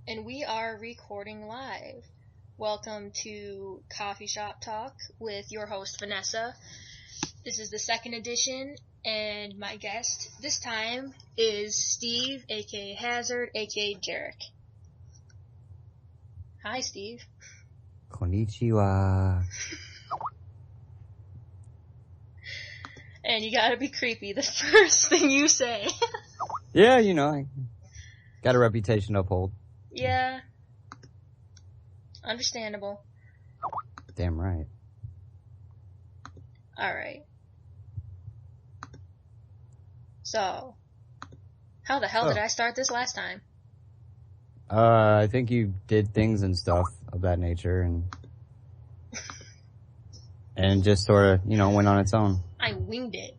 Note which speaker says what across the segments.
Speaker 1: And we are recording live. Welcome to Coffee Shop Talk with your host, Vanessa. This is the second edition, and my guest this time is Steve, aka Hazard, aka Jarek. Hi, Steve.
Speaker 2: Konnichiwa.
Speaker 1: And you gotta be creepy the first thing you say.
Speaker 2: Yeah, you know, I got a reputation to uphold.
Speaker 1: Yeah. Understandable.
Speaker 2: Damn right.
Speaker 1: Alright. So, how the hell did I start this last time?
Speaker 2: I think you did things and stuff of that nature and just sort of, you know, went on its own.
Speaker 1: I winged it.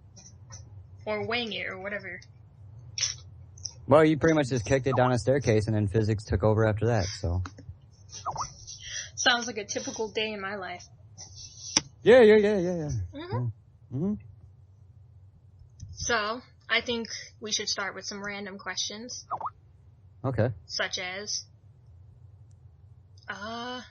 Speaker 1: Or wing it, or whatever.
Speaker 2: Well, you pretty much just kicked it down a staircase and then physics took over after that, so.
Speaker 1: Sounds like a typical day in my life.
Speaker 2: Yeah.
Speaker 1: So, I think we should start with some random questions.
Speaker 2: Okay.
Speaker 1: Such as, how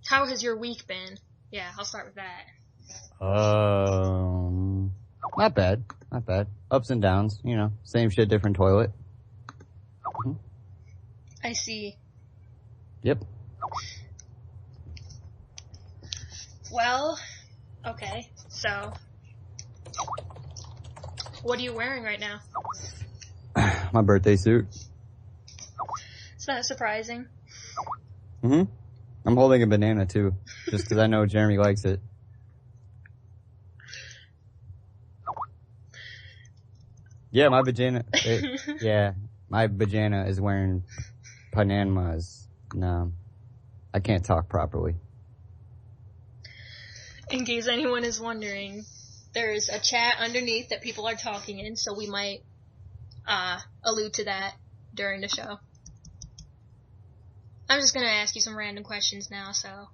Speaker 1: has your week been? Yeah, I'll start with that.
Speaker 2: Not bad. Ups and downs, you know, same shit, different toilet.
Speaker 1: I see.
Speaker 2: Yep.
Speaker 1: Well, okay, so, what are you wearing right now?
Speaker 2: My birthday suit.
Speaker 1: It's not surprising.
Speaker 2: I'm holding a banana too, just because I know Jeremy likes it. Yeah, my vagina. My vagina is wearing panamas. No, I can't talk properly.
Speaker 1: In case anyone is wondering, there's a chat underneath that people are talking in, so we might allude to that during the show. I'm just gonna ask you some random questions now, so.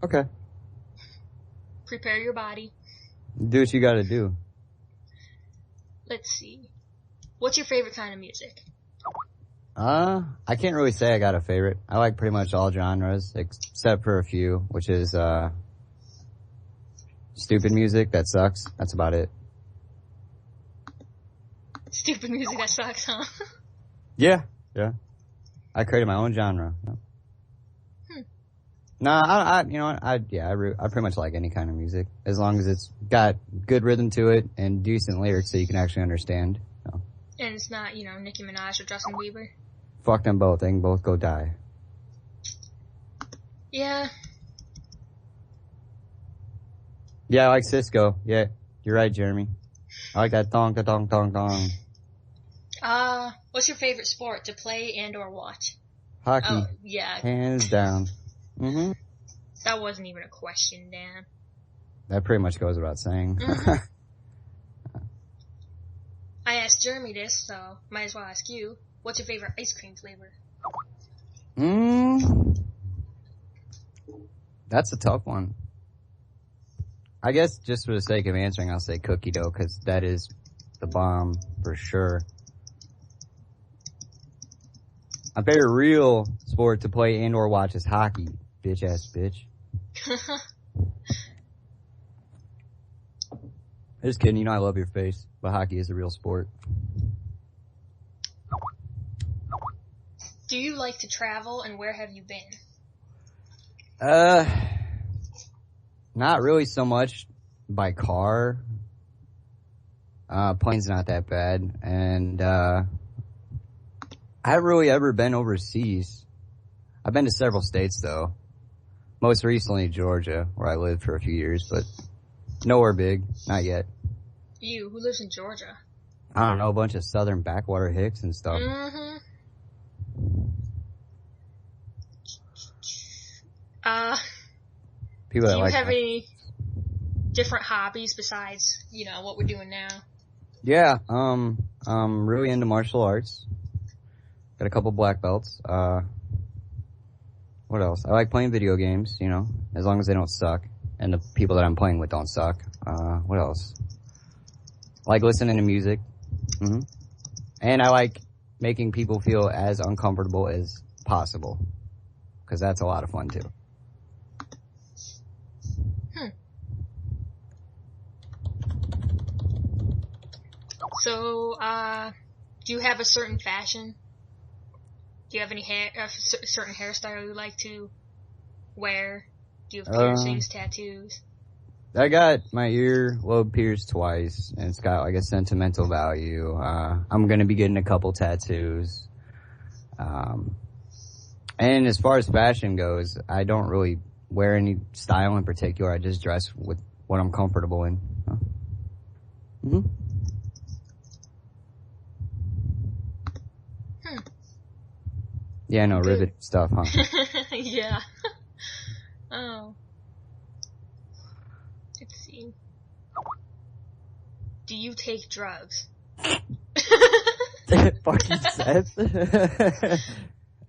Speaker 2: Okay.
Speaker 1: Prepare your body.
Speaker 2: Do what you gotta do.
Speaker 1: Let's see. What's your favorite kind of music?
Speaker 2: I can't really say I got a favorite. I like pretty much all genres, except for a few, which is, stupid music that sucks. That's about it.
Speaker 1: Stupid music that sucks, huh?
Speaker 2: Yeah. I created my own genre. Nah, I pretty much like any kind of music, as long as it's got good rhythm to it and decent lyrics so you can actually understand. So.
Speaker 1: And it's not, Nicki Minaj or Justin Bieber?
Speaker 2: Fuck them both. They can both go die.
Speaker 1: Yeah.
Speaker 2: Yeah, I like Cisco. Yeah, you're right, Jeremy. I like that thong.
Speaker 1: What's your favorite sport to play and or watch?
Speaker 2: Hockey.
Speaker 1: Oh, yeah.
Speaker 2: Hands down.
Speaker 1: That wasn't even a question, Dan.
Speaker 2: That pretty much goes without saying.
Speaker 1: I asked Jeremy this, so might as well ask you. What's your favorite ice cream flavor?
Speaker 2: That's a tough one. I guess just for the sake of answering, I'll say cookie dough, because that is the bomb for sure. My favorite real sport to play and or watch is hockey. Bitch ass bitch. Just kidding, I love your face, but hockey is a real sport.
Speaker 1: Do you like to travel, and where have you been?
Speaker 2: Not really so much by car. Plane's not that bad, and I haven't really ever been overseas. I've been to several states though. Most recently Georgia, where I lived for a few years, but nowhere big, not yet.
Speaker 1: You, who lives in Georgia?
Speaker 2: I don't know, a bunch of southern backwater hicks and stuff. People
Speaker 1: do you have any different hobbies besides, what we're doing now?
Speaker 2: Yeah, I'm really into martial arts. Got a couple black belts. What else? I like playing video games, as long as they don't suck. And the people that I'm playing with don't suck. What else? I like listening to music. And I like making people feel as uncomfortable as possible. Because that's a lot of fun, too.
Speaker 1: So, do you have a certain fashion? Do you have any certain hairstyle you like to wear? Do you have piercings, tattoos?
Speaker 2: I got my earlobe pierced twice, and it's got like a sentimental value. I'm gonna be getting a couple tattoos. And as far as fashion goes, I don't really wear any style in particular. I just dress with what I'm comfortable in. Yeah, no, rivet stuff, huh?
Speaker 1: Yeah. Oh. Let's see. Do you take drugs?
Speaker 2: Fucking Seth.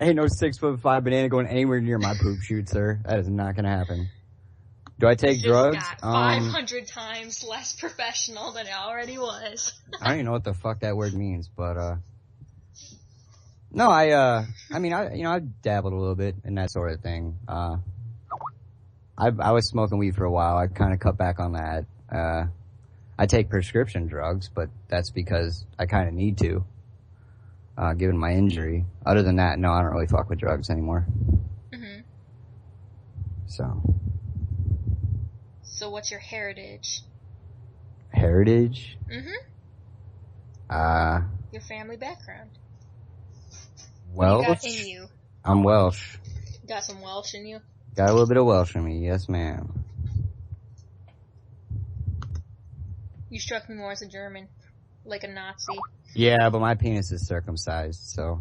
Speaker 2: Ain't no 6'5" banana going anywhere near my poop chute, sir. That is not gonna happen. Do I take drugs?
Speaker 1: Got 500 times less professional than it already was.
Speaker 2: I don't even know what the fuck that word means, but no, I dabbled a little bit in that sort of thing. I was smoking weed for a while. I kind of cut back on that. I take prescription drugs, but that's because I kind of need to, given my injury. Other than that, no, I don't really fuck with drugs anymore.
Speaker 1: Mm-hmm. So what's your heritage?
Speaker 2: Heritage?
Speaker 1: Mm-hmm. Your family background.
Speaker 2: Welsh?
Speaker 1: What do you got in you?
Speaker 2: I'm Welsh.
Speaker 1: Got some Welsh in you?
Speaker 2: Got a little bit of Welsh in me, yes ma'am.
Speaker 1: You struck me more as a German. Like a Nazi.
Speaker 2: Yeah, but my penis is circumcised, so.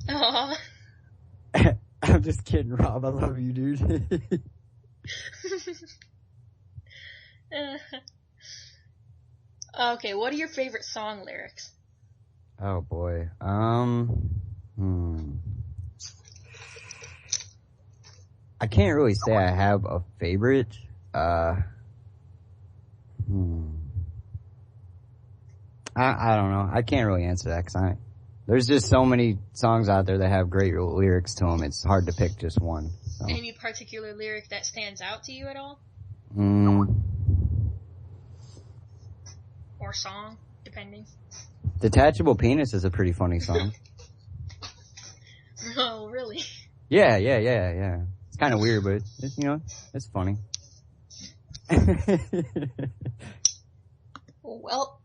Speaker 1: Aww.
Speaker 2: I'm just kidding, Rob. I love you, dude.
Speaker 1: Okay, what are your favorite song lyrics?
Speaker 2: Oh boy. I can't really say I have a favorite. I don't know. I can't really answer that because there's just so many songs out there that have great lyrics to them. It's hard to pick just one. So.
Speaker 1: Any particular lyric that stands out to you at all? Or song, depending.
Speaker 2: Detachable Penis is a pretty funny song.
Speaker 1: Oh, really?
Speaker 2: Yeah. It's kind of weird, but it's funny.
Speaker 1: Well.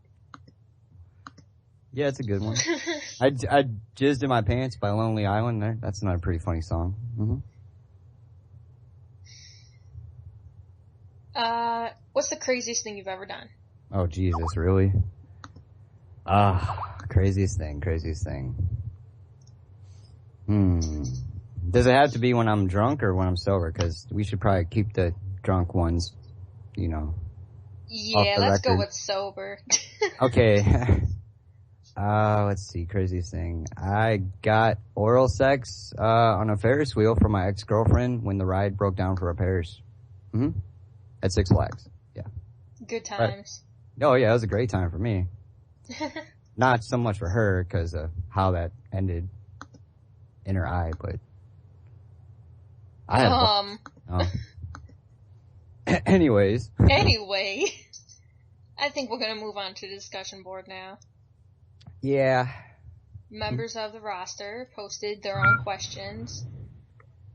Speaker 2: Yeah, it's a good one. I Jizzed in My Pants by Lonely Island. That's another pretty funny song.
Speaker 1: What's the craziest thing you've ever done?
Speaker 2: Oh, Jesus, really? Craziest thing. Does it have to be when I'm drunk or when I'm sober? Because we should probably keep the drunk ones,
Speaker 1: Yeah,
Speaker 2: record.
Speaker 1: let's go with sober.
Speaker 2: Okay. Let's see, craziest thing. I got oral sex, on a Ferris wheel from my ex-girlfriend when the ride broke down for repairs. At Six Flags. Yeah.
Speaker 1: Good times.
Speaker 2: Oh yeah, it was a great time for me. Not so much for her because of how that ended in her eye, but I have Anyways.
Speaker 1: Anyway, I think we're gonna move on to the discussion board now.
Speaker 2: Yeah.
Speaker 1: Members of the roster posted their own questions,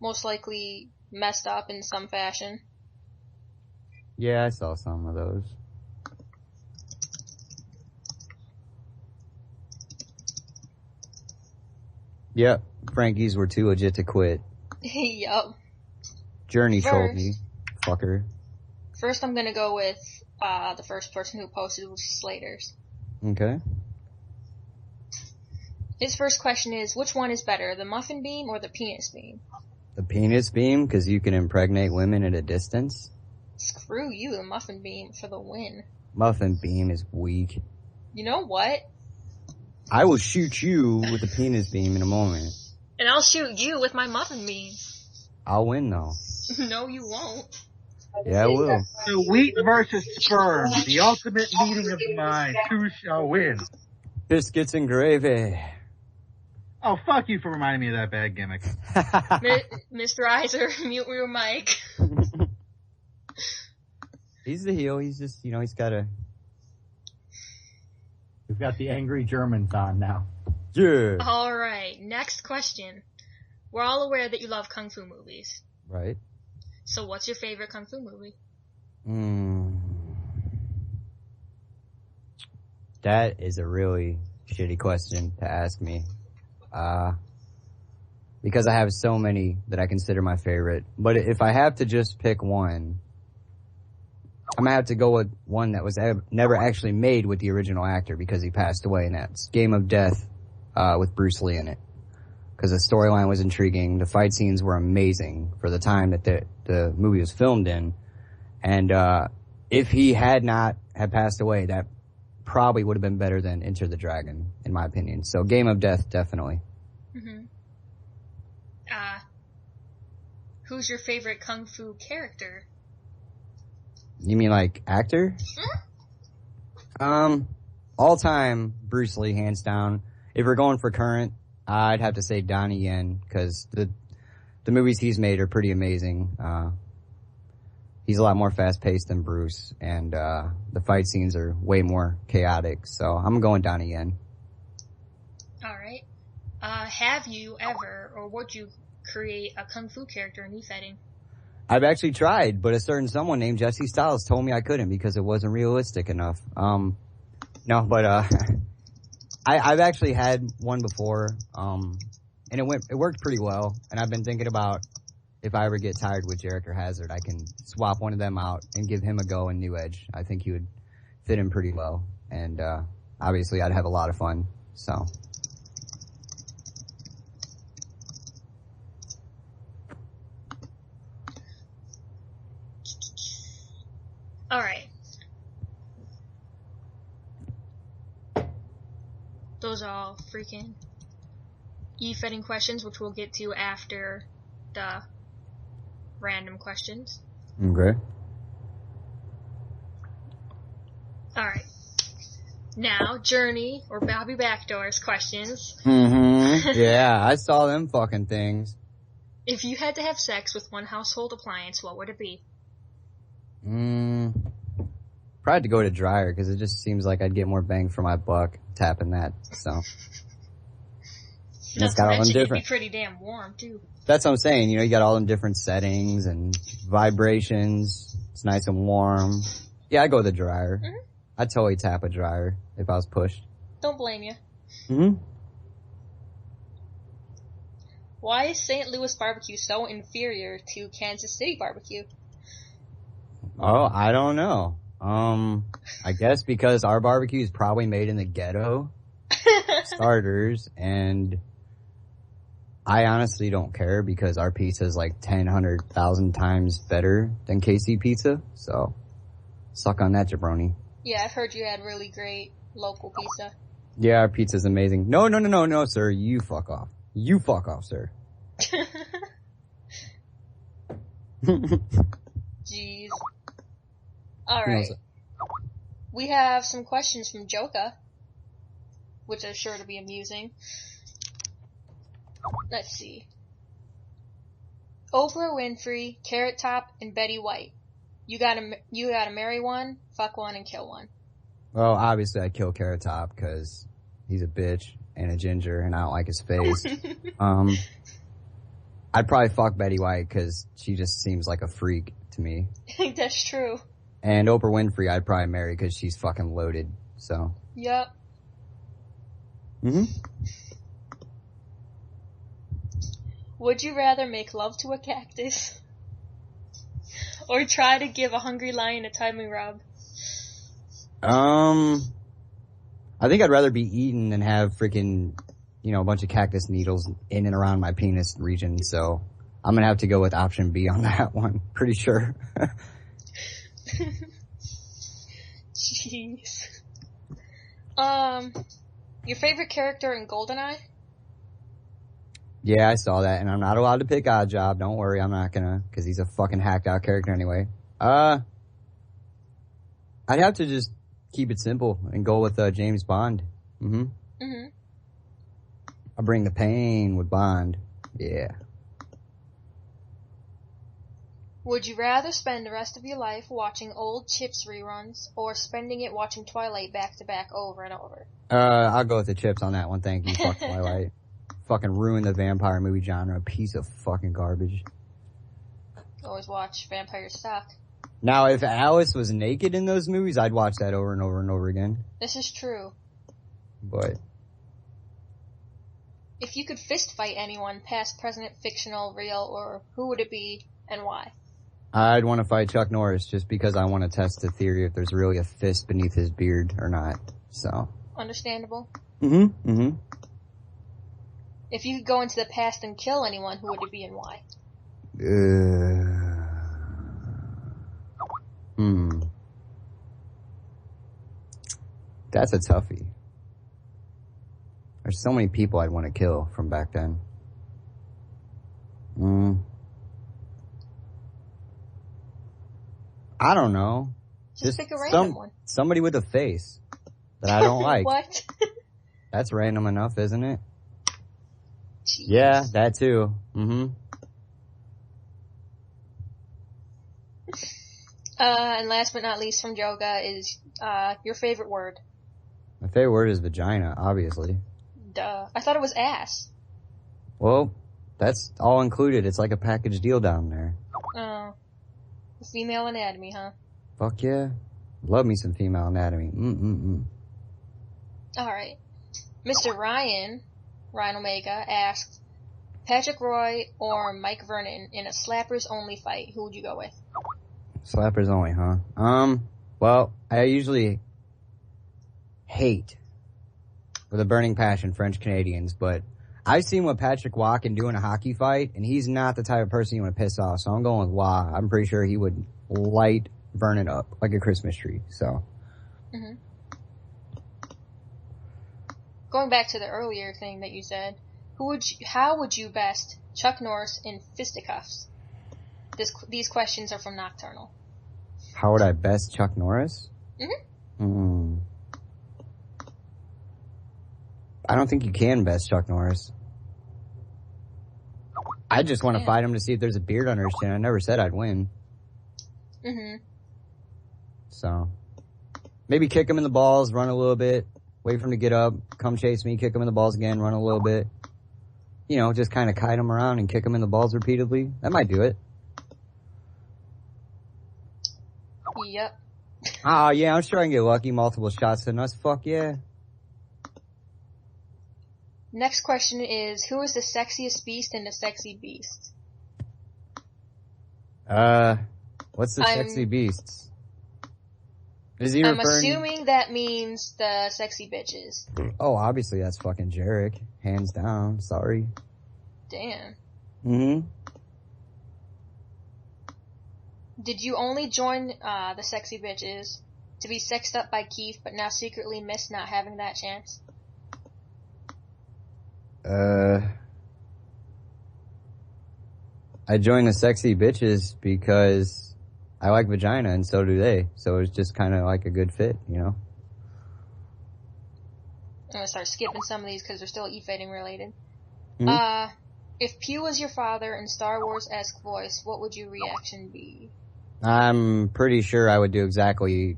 Speaker 1: most likely messed up in some fashion.
Speaker 2: Yeah, I saw some of those. Yep, Frankies were too legit to quit.
Speaker 1: Yup.
Speaker 2: Journey trolled me, fucker.
Speaker 1: First I'm gonna go with, the first person who posted was Slater's.
Speaker 2: Okay.
Speaker 1: His first question is, which one is better, the muffin beam or the penis beam?
Speaker 2: The penis beam, because you can impregnate women at a distance?
Speaker 1: Screw you, the muffin beam for the win.
Speaker 2: Muffin beam is weak.
Speaker 1: You know what?
Speaker 2: I will shoot you with the penis beam in a moment.
Speaker 1: And I'll shoot you with my muffin beam.
Speaker 2: I'll win though.
Speaker 1: No, you won't.
Speaker 2: Yeah, I will.
Speaker 3: So wheat versus sperm, the ultimate meeting of the minds. Who shall win?
Speaker 2: Biscuits and gravy.
Speaker 3: Oh, fuck you for reminding me of that bad gimmick.
Speaker 1: Mr. Iser, mute your mic.
Speaker 2: He's the heel. He's just, he's got to...
Speaker 4: We've got the angry Germans on now.
Speaker 2: Yeah.
Speaker 1: All right, next question. We're all aware that you love kung fu movies.
Speaker 2: Right.
Speaker 1: So what's your favorite kung fu movie?
Speaker 2: That is a really shitty question to ask me. Because I have so many that I consider my favorite. But if I have to just pick one, I'm gonna have to go with one that was never actually made with the original actor because he passed away, and that's Game of Death, with Bruce Lee in it. Because the storyline was intriguing, the fight scenes were amazing for the time that the movie was filmed in, and if he had not had passed away, that probably would have been better than Enter the Dragon, in my opinion. So Game of Death, definitely.
Speaker 1: Mm-hmm. Who's your favorite kung fu character?
Speaker 2: You mean like actor? All time Bruce Lee, hands down. If we're going for current, I'd have to say Donnie Yen, because the movies he's made are pretty amazing. He's a lot more fast paced than Bruce, and the fight scenes are way more chaotic. So I'm going Donnie Yen.
Speaker 1: All right. Have you ever, or would you create a kung fu character in Efeding?
Speaker 2: I've actually tried, but a certain someone named Jesse Styles told me I couldn't because it wasn't realistic enough. No, but I've actually had one before, and it worked pretty well. And I've been thinking about if I ever get tired with Jarek or Hazard, I can swap one of them out and give him a go in New Edge. I think he would fit in pretty well, and obviously I'd have a lot of fun. So.
Speaker 1: All right. Those are all freaking Efeding questions, which we'll get to after the random questions.
Speaker 2: Okay.
Speaker 1: All right. Now, Journey or Bobby Backdoor's questions.
Speaker 2: Mm-hmm. Yeah, I saw them fucking things.
Speaker 1: If you had to have sex with one household appliance, what would it be?
Speaker 2: Probably to go to dryer because it just seems like I'd get more bang for my buck tapping that. So
Speaker 1: Not to mention, it'd be pretty damn warm too.
Speaker 2: That's what I'm saying. You got all them different settings and vibrations. It's nice and warm. Yeah, I'd go with the dryer. Mm-hmm. I'd totally tap a dryer if I was pushed.
Speaker 1: Don't blame you.
Speaker 2: Mm-hmm.
Speaker 1: Why is St. Louis barbecue so inferior to Kansas City barbecue?
Speaker 2: Oh, I don't know. I guess because our barbecue is probably made in the ghetto. Starters, and I honestly don't care because our pizza is like 1,000 times better than KC pizza. So, suck on that, jabroni.
Speaker 1: Yeah, I've heard you had really great local pizza.
Speaker 2: Yeah, our pizza's amazing. No, sir. You fuck off. You fuck off, sir.
Speaker 1: Jeez. Alright. We have some questions from Joka, which are sure to be amusing. Let's see. Oprah Winfrey, Carrot Top, and Betty White. You gotta marry one, fuck one, and kill one.
Speaker 2: Well, obviously I'd kill Carrot Top because he's a bitch and a ginger and I don't like his face. I'd probably fuck Betty White because she just seems like a freak to me.
Speaker 1: That's true.
Speaker 2: And Oprah Winfrey I'd probably marry because she's fucking loaded, so.
Speaker 1: Yep.
Speaker 2: Mm-hmm.
Speaker 1: Would you rather make love to a cactus? Or try to give a hungry lion a tummy rub?
Speaker 2: I think I'd rather be eaten than have freaking, a bunch of cactus needles in and around my penis region, so I'm gonna have to go with option B on that one. Pretty sure.
Speaker 1: Jeez. Your favorite character in GoldenEye?
Speaker 2: Yeah, I saw that, and I'm not allowed to pick Oddjob. Don't worry, I'm not gonna, because he's a fucking hacked out character anyway. I'd have to just keep it simple and go with James Bond. Mm-hmm.
Speaker 1: Mm-hmm.
Speaker 2: I'll bring the pain with Bond. Yeah.
Speaker 1: Would you rather spend the rest of your life watching old Chips reruns or spending it watching Twilight back to back over and over?
Speaker 2: I'll go with the Chips on that one. Thank you. Fuck Twilight. Fucking ruined the vampire movie genre. Piece of fucking garbage.
Speaker 1: Always watch vampire stock.
Speaker 2: Now, if Alice was naked in those movies, I'd watch that over and over and over again.
Speaker 1: This is true.
Speaker 2: But
Speaker 1: if you could fist fight anyone, past, present, fictional, real, or who would it be and why?
Speaker 2: I'd want to fight Chuck Norris just because I want to test the theory if there's really a fist beneath his beard or not. So.
Speaker 1: Understandable.
Speaker 2: Mm-hmm. Mm-hmm.
Speaker 1: If you could go into the past and kill anyone, who would it be and why?
Speaker 2: That's a toughie. There's so many people I'd want to kill from back then. I don't know.
Speaker 1: Just pick a random one.
Speaker 2: Somebody with a face that I don't like.
Speaker 1: What?
Speaker 2: That's random enough, isn't it?
Speaker 1: Jeez.
Speaker 2: Yeah, that too. Mm-hmm.
Speaker 1: And last but not least from Joga is your favorite word.
Speaker 2: My favorite word is vagina, obviously.
Speaker 1: Duh. I thought it was ass.
Speaker 2: Well, that's all included. It's like a package deal down there.
Speaker 1: Oh. Female anatomy, huh?
Speaker 2: Fuck yeah. Love me some female anatomy.
Speaker 1: Alright. Mr. Ryan Omega asked, Patrick Roy or Mike Vernon in a slappers only fight, who would you go with?
Speaker 2: Slappers only, huh? Well, I usually hate with a burning passion French Canadians, but I've seen what Patrick Waugh can do in a hockey fight, and he's not the type of person you want to piss off, so I'm going with Waugh. I'm pretty sure he would light Vernon up like a Christmas tree, so.
Speaker 1: Mm-hmm. Going back to the earlier thing that you said, how would you best Chuck Norris in fisticuffs? These questions are from Nocturnal.
Speaker 2: How would I best Chuck Norris?
Speaker 1: Mm-hmm.
Speaker 2: I don't think you can best Chuck Norris. I just want to fight him to see if there's a beard under his chin. I never said I'd win.
Speaker 1: Mm-hmm.
Speaker 2: So, maybe kick him in the balls, run a little bit, wait for him to get up, come chase me, kick him in the balls again, run a little bit. You know, just kind of kite him around and kick him in the balls repeatedly. That might do it.
Speaker 1: Yep.
Speaker 2: Oh, yeah, I'm sure I can get lucky. Multiple shots to nuts. Fuck yeah.
Speaker 1: Next question is, who is the sexiest beast in the Sexy Beasts?
Speaker 2: What's the sexy beasts? Is he
Speaker 1: I'm assuming that means the sexy bitches.
Speaker 2: Oh, obviously that's fucking Jarek. Hands down. Sorry.
Speaker 1: Damn.
Speaker 2: Mm-hmm.
Speaker 1: Did you only join the sexy bitches to be sexed up by Keith, but now secretly miss not having that chance?
Speaker 2: I joined the sexy bitches because I like vagina and so do they. So it's just kind of like a good fit, you know?
Speaker 1: I'm gonna start skipping some of these because they're still e-fading related.
Speaker 2: Mm-hmm.
Speaker 1: If Pew was your father in Star Wars-esque voice, what would your reaction be?
Speaker 2: I'm pretty sure I would do exactly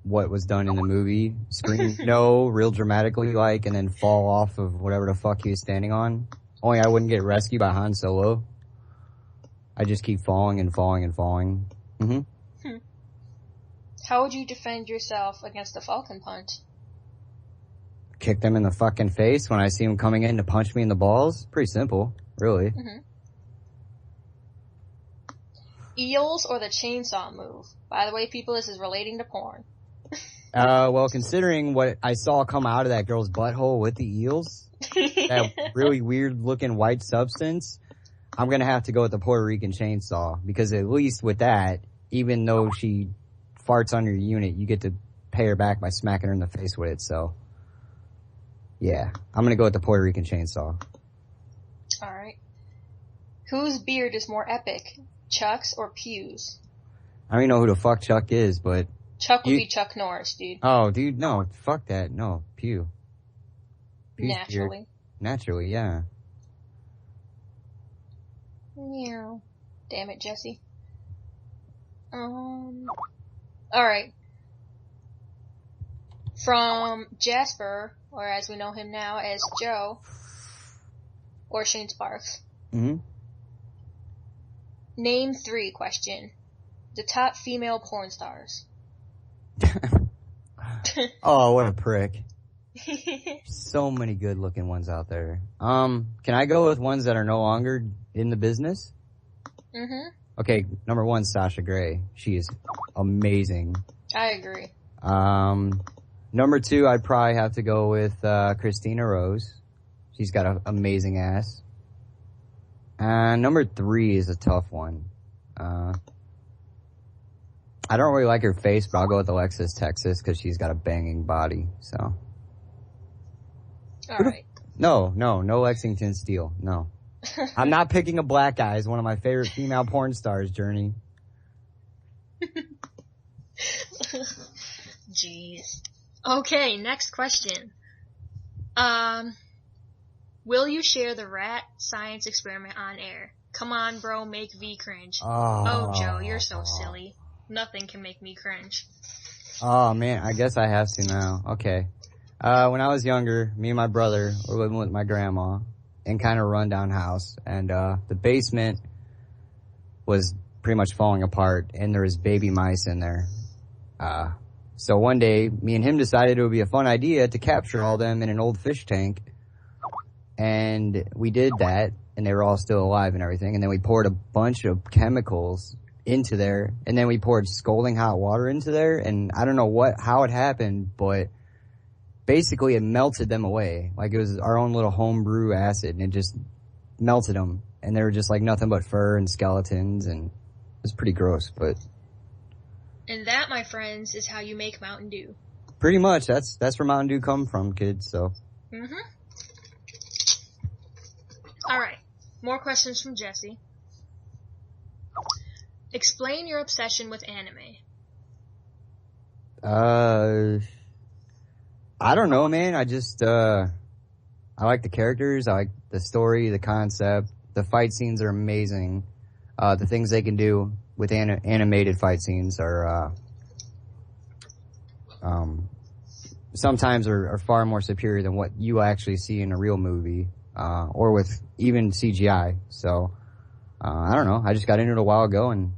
Speaker 2: what was done in the movie. Scream no, real dramatically like, and then fall off of whatever the fuck he was standing on. Only I wouldn't get rescued by Han Solo. I just keep falling and falling and falling. Mm-hmm.
Speaker 1: How would you defend yourself against a Falcon Punch?
Speaker 2: Kick them in the fucking face when I see them coming in to punch me in the balls. Pretty simple, really.
Speaker 1: Mm-hmm. Eels or the chainsaw move? By the way, people, this is relating to porn.
Speaker 2: Well, considering what I saw come out of that girl's butthole with the eels, that really weird looking white substance, I'm gonna have to go with the Puerto Rican chainsaw, because at least with that, even though she farts on your unit, you get to pay her back by smacking her in the face with it, so. Yeah, I'm gonna go with the Puerto Rican chainsaw.
Speaker 1: Alright. Whose beard is more epic? Chuck's or Pew's?
Speaker 2: I don't even know who the fuck Chuck is, but...
Speaker 1: Chuck would be Chuck Norris, dude.
Speaker 2: Oh, dude, no. Fuck that. No. Pew. Pew's
Speaker 1: Naturally.
Speaker 2: weird. Naturally, yeah.
Speaker 1: Meow. Damn it, Jesse. Alright. From Jasper, or as we know him now as Joe, or Shane Sparks.
Speaker 2: Mm-hmm.
Speaker 1: Name 3 question. The top female porn stars.
Speaker 2: Oh, what a prick. So many good looking ones out there. Can I go with ones that are no longer in the business?
Speaker 1: Mm-hmm.
Speaker 2: Okay, number 1, Sasha Grey. She is amazing.
Speaker 1: I agree.
Speaker 2: Number 2, I'd probably have to go with Christina Rose. She's got an amazing ass. Number 3 is a tough one. I don't really like her face, but I'll go with Alexis Texas because she's got a banging body. So.
Speaker 1: All right.
Speaker 2: No Lexington Steele. No. I'm not picking a black guy as one of my favorite female porn stars, Journey.
Speaker 1: Jeez. Okay, next question. Will you share the rat science experiment on air? Come on, bro, make V cringe. Oh, Joe, you're so silly. Nothing can make me cringe.
Speaker 2: Oh, man, I guess I have to now. Okay. When I was younger, me and my brother were living with my grandma in kind of a rundown house, and the basement was pretty much falling apart, and there was baby mice in there. So one day, me and him decided it would be a fun idea to capture all them in an old fish tank, and we did that, and they were all still alive and everything, and then we poured a bunch of chemicals into there, and then we poured scalding hot water into there, and I don't know how it happened, but basically it melted them away. Like it was our own little homebrew acid, and it just melted them, and they were just like nothing but fur and skeletons, and it was pretty gross, but...
Speaker 1: And that, my friends, is how you make Mountain Dew.
Speaker 2: Pretty much, that's where Mountain Dew come from, kids, so...
Speaker 1: Mm-hmm. Alright, more questions from Jesse. Explain your obsession with anime.
Speaker 2: I don't know, man. I just, I like the characters. I like the story, the concept. The fight scenes are amazing. The things they can do with animated fight scenes are, sometimes are far more superior than what you actually see in a real movie, or with even CGI. So, I don't know. I just got into it a while ago and,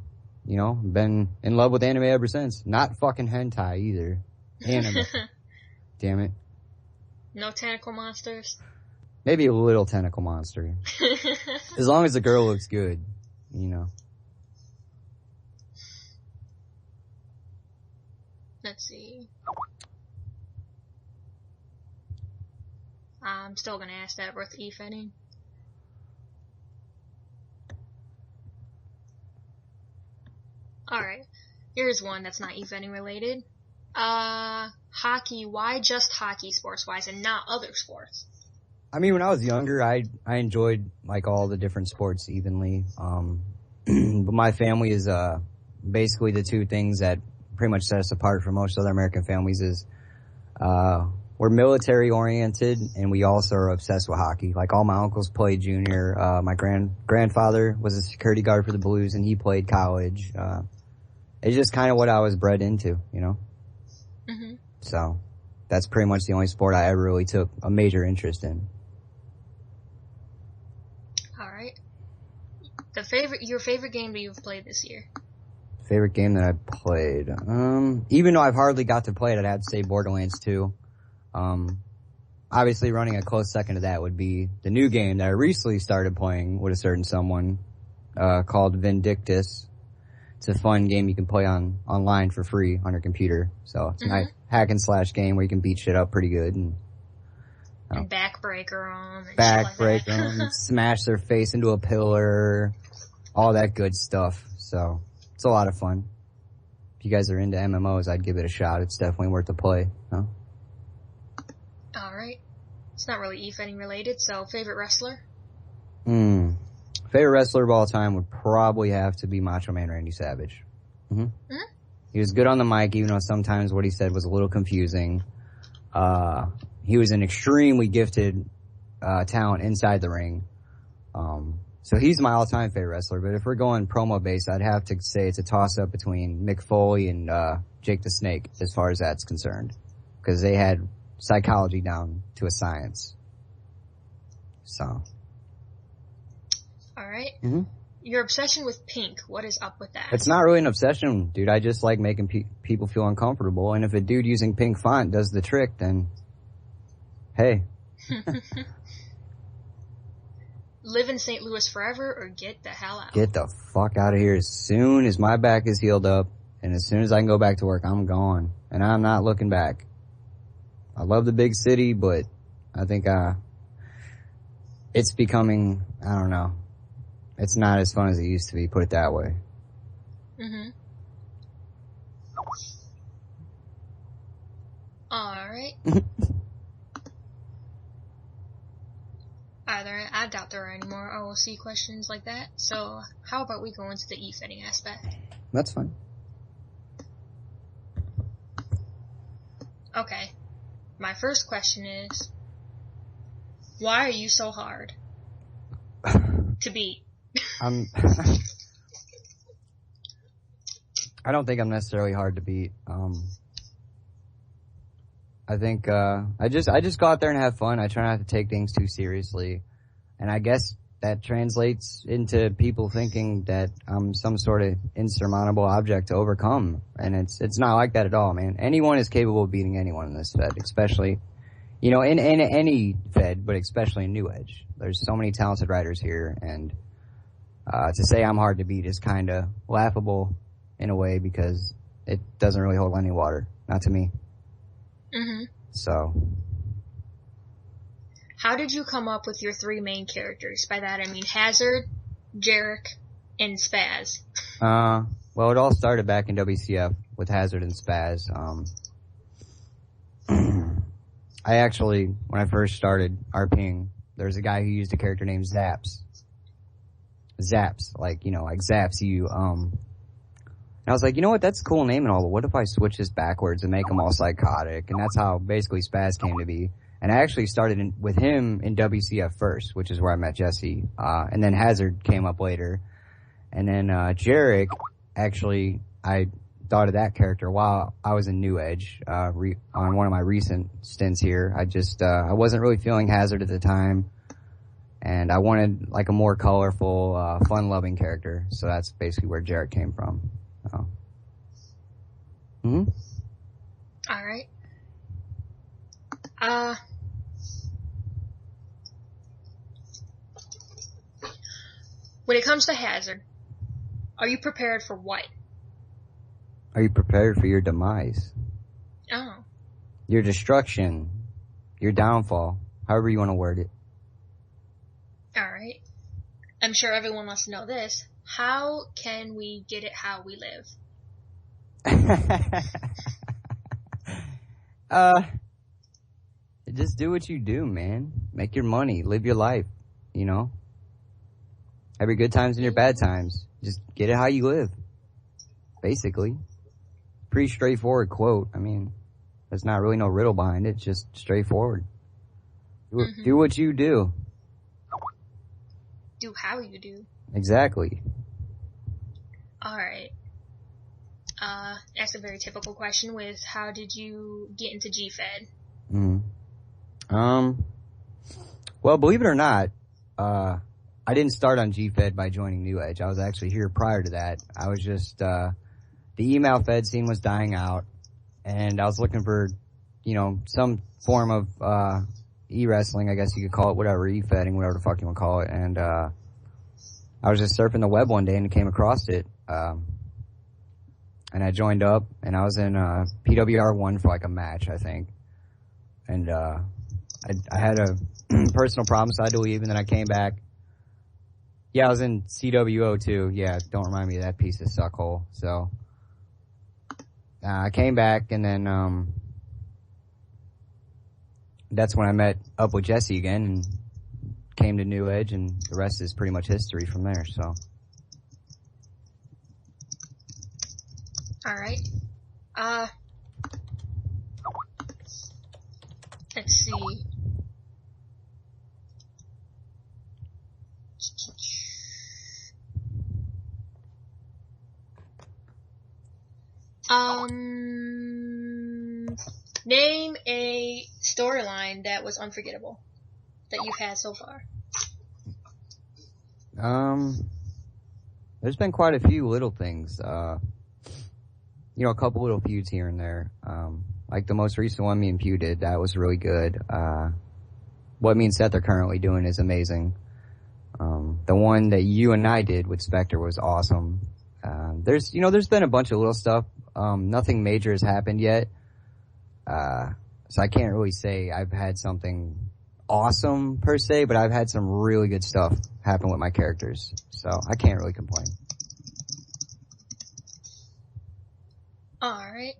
Speaker 2: you know, been in love with anime ever since. Not fucking hentai either. Anime. Damn it.
Speaker 1: No tentacle monsters?
Speaker 2: Maybe a little tentacle monster. As long as the girl looks good, you know.
Speaker 1: Let's see. I'm still gonna ask that worth Efeding. Alright. Here's one that's not Efeding related. Hockey. Why just hockey sports-wise and not other sports?
Speaker 2: I mean, when I was younger, I enjoyed, like, all the different sports evenly. But my family is, basically the two things that pretty much set us apart from most other American families is, we're military oriented and we also are obsessed with hockey. Like all my uncles played junior. My grandfather was a security guard for the Blues and he played college. It's just kind of what I was bred into, you know?
Speaker 1: Mm-hmm.
Speaker 2: So that's pretty much the only sport I ever really took a major interest in.
Speaker 1: Alright. Your favorite game that you've played this year?
Speaker 2: Favorite game that I played? Even though I've hardly got to play it, I'd have to say Borderlands 2. Obviously running a close second to that would be the new game that I recently started playing with a certain someone, called Vindictus. It's a fun game you can play online for free on your computer. So it's a nice hack and slash game where you can beat shit up pretty good and
Speaker 1: backbreaker them.
Speaker 2: Backbreaker them, smash their face into a pillar, all that good stuff. So it's a lot of fun. If you guys are into MMOs, I'd give it a shot. It's definitely worth the play. Huh?
Speaker 1: Alright. It's not really Efeding related, so favorite wrestler?
Speaker 2: Favorite wrestler of all time would probably have to be Macho Man Randy Savage. Mm-hmm. He was good on the mic, even though sometimes what he said was a little confusing. He was an extremely gifted talent inside the ring. So he's my all-time favorite wrestler. But if we're going promo-based, I'd have to say it's a toss-up between Mick Foley and Jake the Snake as far as that's concerned. Because they had psychology down to a science. So.
Speaker 1: All right.
Speaker 2: Mm-hmm.
Speaker 1: Your obsession with pink, what is up with that?
Speaker 2: It's not really an obsession, dude. I just like making people feel uncomfortable. And if a dude using pink font does the trick, then hey.
Speaker 1: Live in St. Louis forever or get the hell out?
Speaker 2: Get the fuck out of here as soon as my back is healed up and as soon as I can go back to work, I'm gone. And I'm not looking back. I love the big city, but I think it's becoming, I don't know. It's not as fun as it used to be, put it that way.
Speaker 1: Mm-hmm. All right. I doubt there are any more OOC questions like that. So how about we go into the e-fetting aspect?
Speaker 2: That's fine.
Speaker 1: Okay. My first question is, why are you so hard to beat?
Speaker 2: I don't think I'm necessarily hard to beat. I think I just go out there and have fun. I try not to take things too seriously. And I guess that translates into people thinking that I'm some sort of insurmountable object to overcome. And it's not like that at all, man. Anyone is capable of beating anyone in this Fed, especially, in any Fed, but especially in New Edge. There's so many talented writers here, and to say I'm hard to beat is kind of laughable in a way because it doesn't really hold any water. Not to me.
Speaker 1: Mm-hmm.
Speaker 2: So.
Speaker 1: How did you come up with your three main characters? By that I mean Hazard, Jarek, and Spaz.
Speaker 2: Well, it all started back in WCF with Hazard and Spaz. I actually, when I first started RPing, there was a guy who used a character named Zaps. Zaps, like zaps you. And I was like, you know what, that's a cool name and all, but what if I switch this backwards and make them all psychotic? And that's how basically Spaz came to be. And I actually started with him in WCF first, which is where I met Jesse. And then Hazard came up later. And then Jarek, actually, I thought of that character while I was in New Edge on one of my recent stints here. I wasn't really feeling Hazard at the time. And I wanted like a more colorful, fun-loving character. So that's basically where Jarek came from. Mm-hmm.
Speaker 1: All right. When it comes to Hazard, are you prepared for what?
Speaker 2: Are you prepared for your demise?
Speaker 1: Oh.
Speaker 2: Your destruction. Your downfall. However you want to word it.
Speaker 1: Alright. I'm sure everyone wants to know this. How can we get it how we live?
Speaker 2: Just do what you do, man. Make your money. Live your life. Have your good times and your bad times. Just get it how you live. Basically. Pretty straightforward quote. I mean, there's not really no riddle behind it. Just straightforward. Do what you do.
Speaker 1: Do how you do.
Speaker 2: Exactly.
Speaker 1: Alright. That's a very typical question with how did you get into GFed?
Speaker 2: Well, believe it or not, I didn't start on GFed by joining New Edge. I was actually here prior to that. I was just, the email Fed scene was dying out, and I was looking for, some form of, e-wrestling, I guess you could call it, whatever, e-fedding, whatever the fuck you want to call it, and, I was just surfing the web one day and came across it, and I joined up, and I was in, PWR 1 for like a match, I think, and, I had a personal problem, so I had to leave, and then I came back. Yeah, I was in CWO too. Yeah, don't remind me of that piece of suckhole. So, I came back and then, that's when I met up with Jesse again and came to New Edge, and the rest is pretty much history from there, so.
Speaker 1: Alright. Let's see. Name a storyline that was unforgettable that you've had so far.
Speaker 2: There's been quite a few little things. A couple little feuds here and there. Like the most recent one me and Pew did, that was really good. What me and Seth are currently doing is amazing. The one that you and I did with Spectre was awesome. There's been a bunch of little stuff. Nothing major has happened yet. So I can't really say I've had something awesome per se, but I've had some really good stuff happen with my characters. So I can't really complain.
Speaker 1: Alright.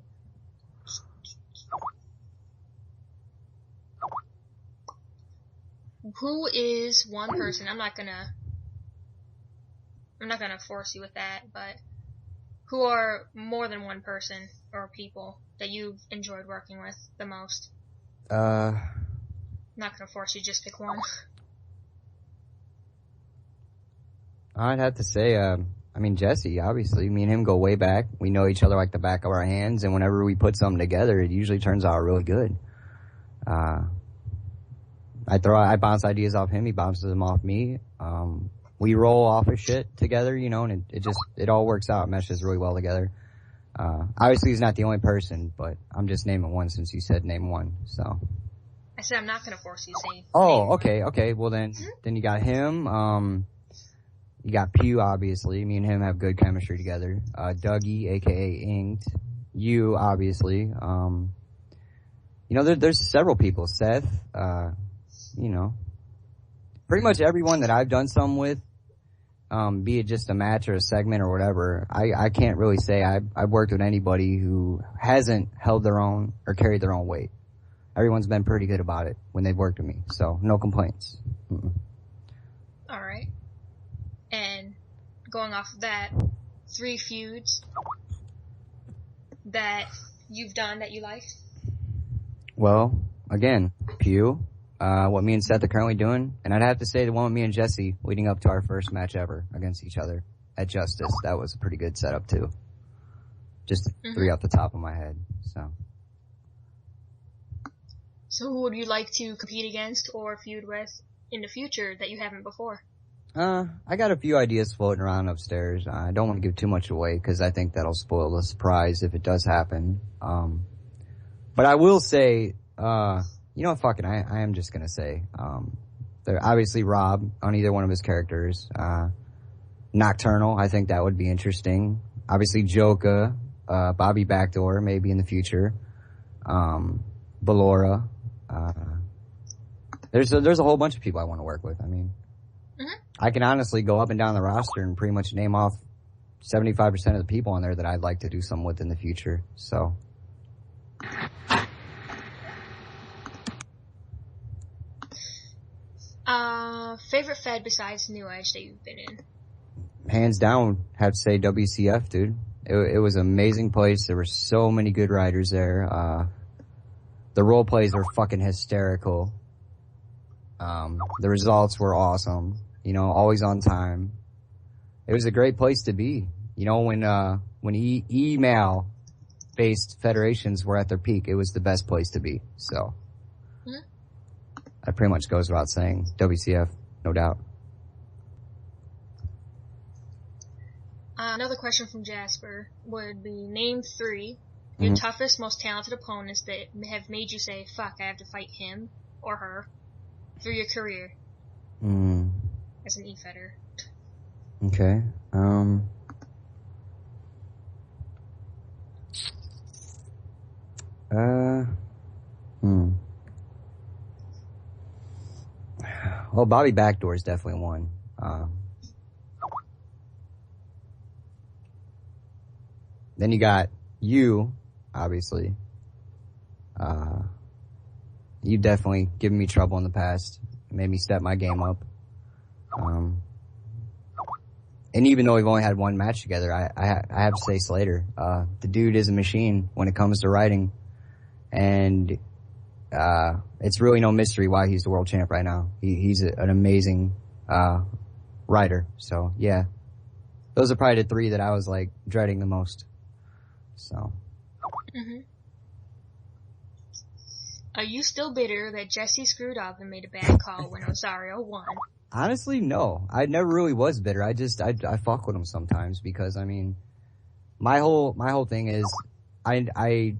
Speaker 1: Who is one person, I'm not gonna force you with that, but who are more than one person or people that you've enjoyed working with the most? I'm not gonna force you, just pick one.
Speaker 2: I'd have to say, Jesse, obviously. Me and him go way back. We know each other like the back of our hands, and whenever we put something together, it usually turns out really good. I bounce ideas off him, he bounces them off me. We roll off of shit together, and it all works out, meshes really well together. Obviously he's not the only person, but I'm just naming one since you said name one, so.
Speaker 1: I said I'm not gonna force you to say.
Speaker 2: Oh, okay, well then you got him, you got Pew, obviously. Me and him have good chemistry together. Dougie, aka Inked. You, obviously. There's several people. Seth, pretty much everyone that I've done some with, be it just a match or a segment or whatever, I can't really say I've worked with anybody who hasn't held their own or carried their own weight. Everyone's been pretty good about it when they've worked with me, so no complaints.
Speaker 1: Alright. And going off of that, 3 feuds that you've done that you liked?
Speaker 2: Well, again, Pew, what me and Seth are currently doing, and I'd have to say the one with me and Jesse leading up to our first match ever against each other at Justice. That was a pretty good setup too. Just 3 off the top of my head, so.
Speaker 1: So who would you like to compete against or feud with in the future that you haven't before?
Speaker 2: I got a few ideas floating around upstairs. I don't want to give too much away because I think that'll spoil the surprise if it does happen. But I will say, fuck it, I am just gonna say, there obviously Rob on either one of his characters, Nocturnal, I think that would be interesting. Obviously Joka, Bobby Backdoor, maybe in the future, Ballora, there's a whole bunch of people I want to work with. I can honestly go up and down the roster and pretty much name off 75% of the people on there that I'd like to do something with in the future, so.
Speaker 1: Favorite Fed besides New Edge that you've been in?
Speaker 2: Hands down, have to say WCF, dude. It was an amazing place. There were so many good riders there. The role plays were fucking hysterical. The results were awesome. Always on time. It was a great place to be. When email-based federations were at their peak, it was the best place to be. So, that pretty much goes without saying. WCF, no doubt.
Speaker 1: Another question from Jasper would be, name 3 your toughest, most talented opponents that have made you say, fuck, I have to fight him or her through your career. As an Efeder.
Speaker 2: Okay. Well, Bobby Backdoor is definitely one. Then you got you, obviously. You definitely given me trouble in the past. Made me step my game up. and even though we've only had one match together, I have to say Slater. The dude is a machine when it comes to writing. And, it's really no mystery why he's the world champ right now. He's an amazing, writer. So yeah, those are probably the three that I was like dreading the most. So.
Speaker 1: Mm-hmm. Are you still bitter that Jesse screwed up and made a bad call when Rosario won?
Speaker 2: Honestly, no. I never really was bitter. I fuck with him sometimes because, I mean, my whole thing is, I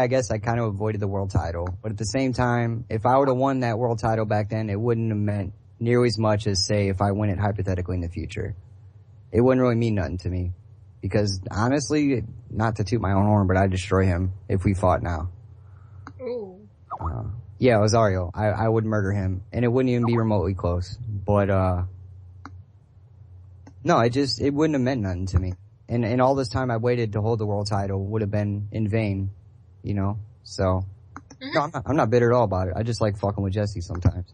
Speaker 2: guess I kind of avoided the world title. But at the same time, if I would have won that world title back then, it wouldn't have meant nearly as much as, say, if I win it hypothetically in the future. It wouldn't really mean nothing to me. Because, honestly, not to toot my own horn, but I'd destroy him if we fought now.
Speaker 1: Ooh.
Speaker 2: Yeah, Rosario. I would murder him. And it wouldn't even be remotely close. But, no, it wouldn't have meant nothing to me. And all this time I waited to hold the world title would have been in vain, you know? So, no, I'm not bitter at all about it. I just like fucking with Jesse sometimes.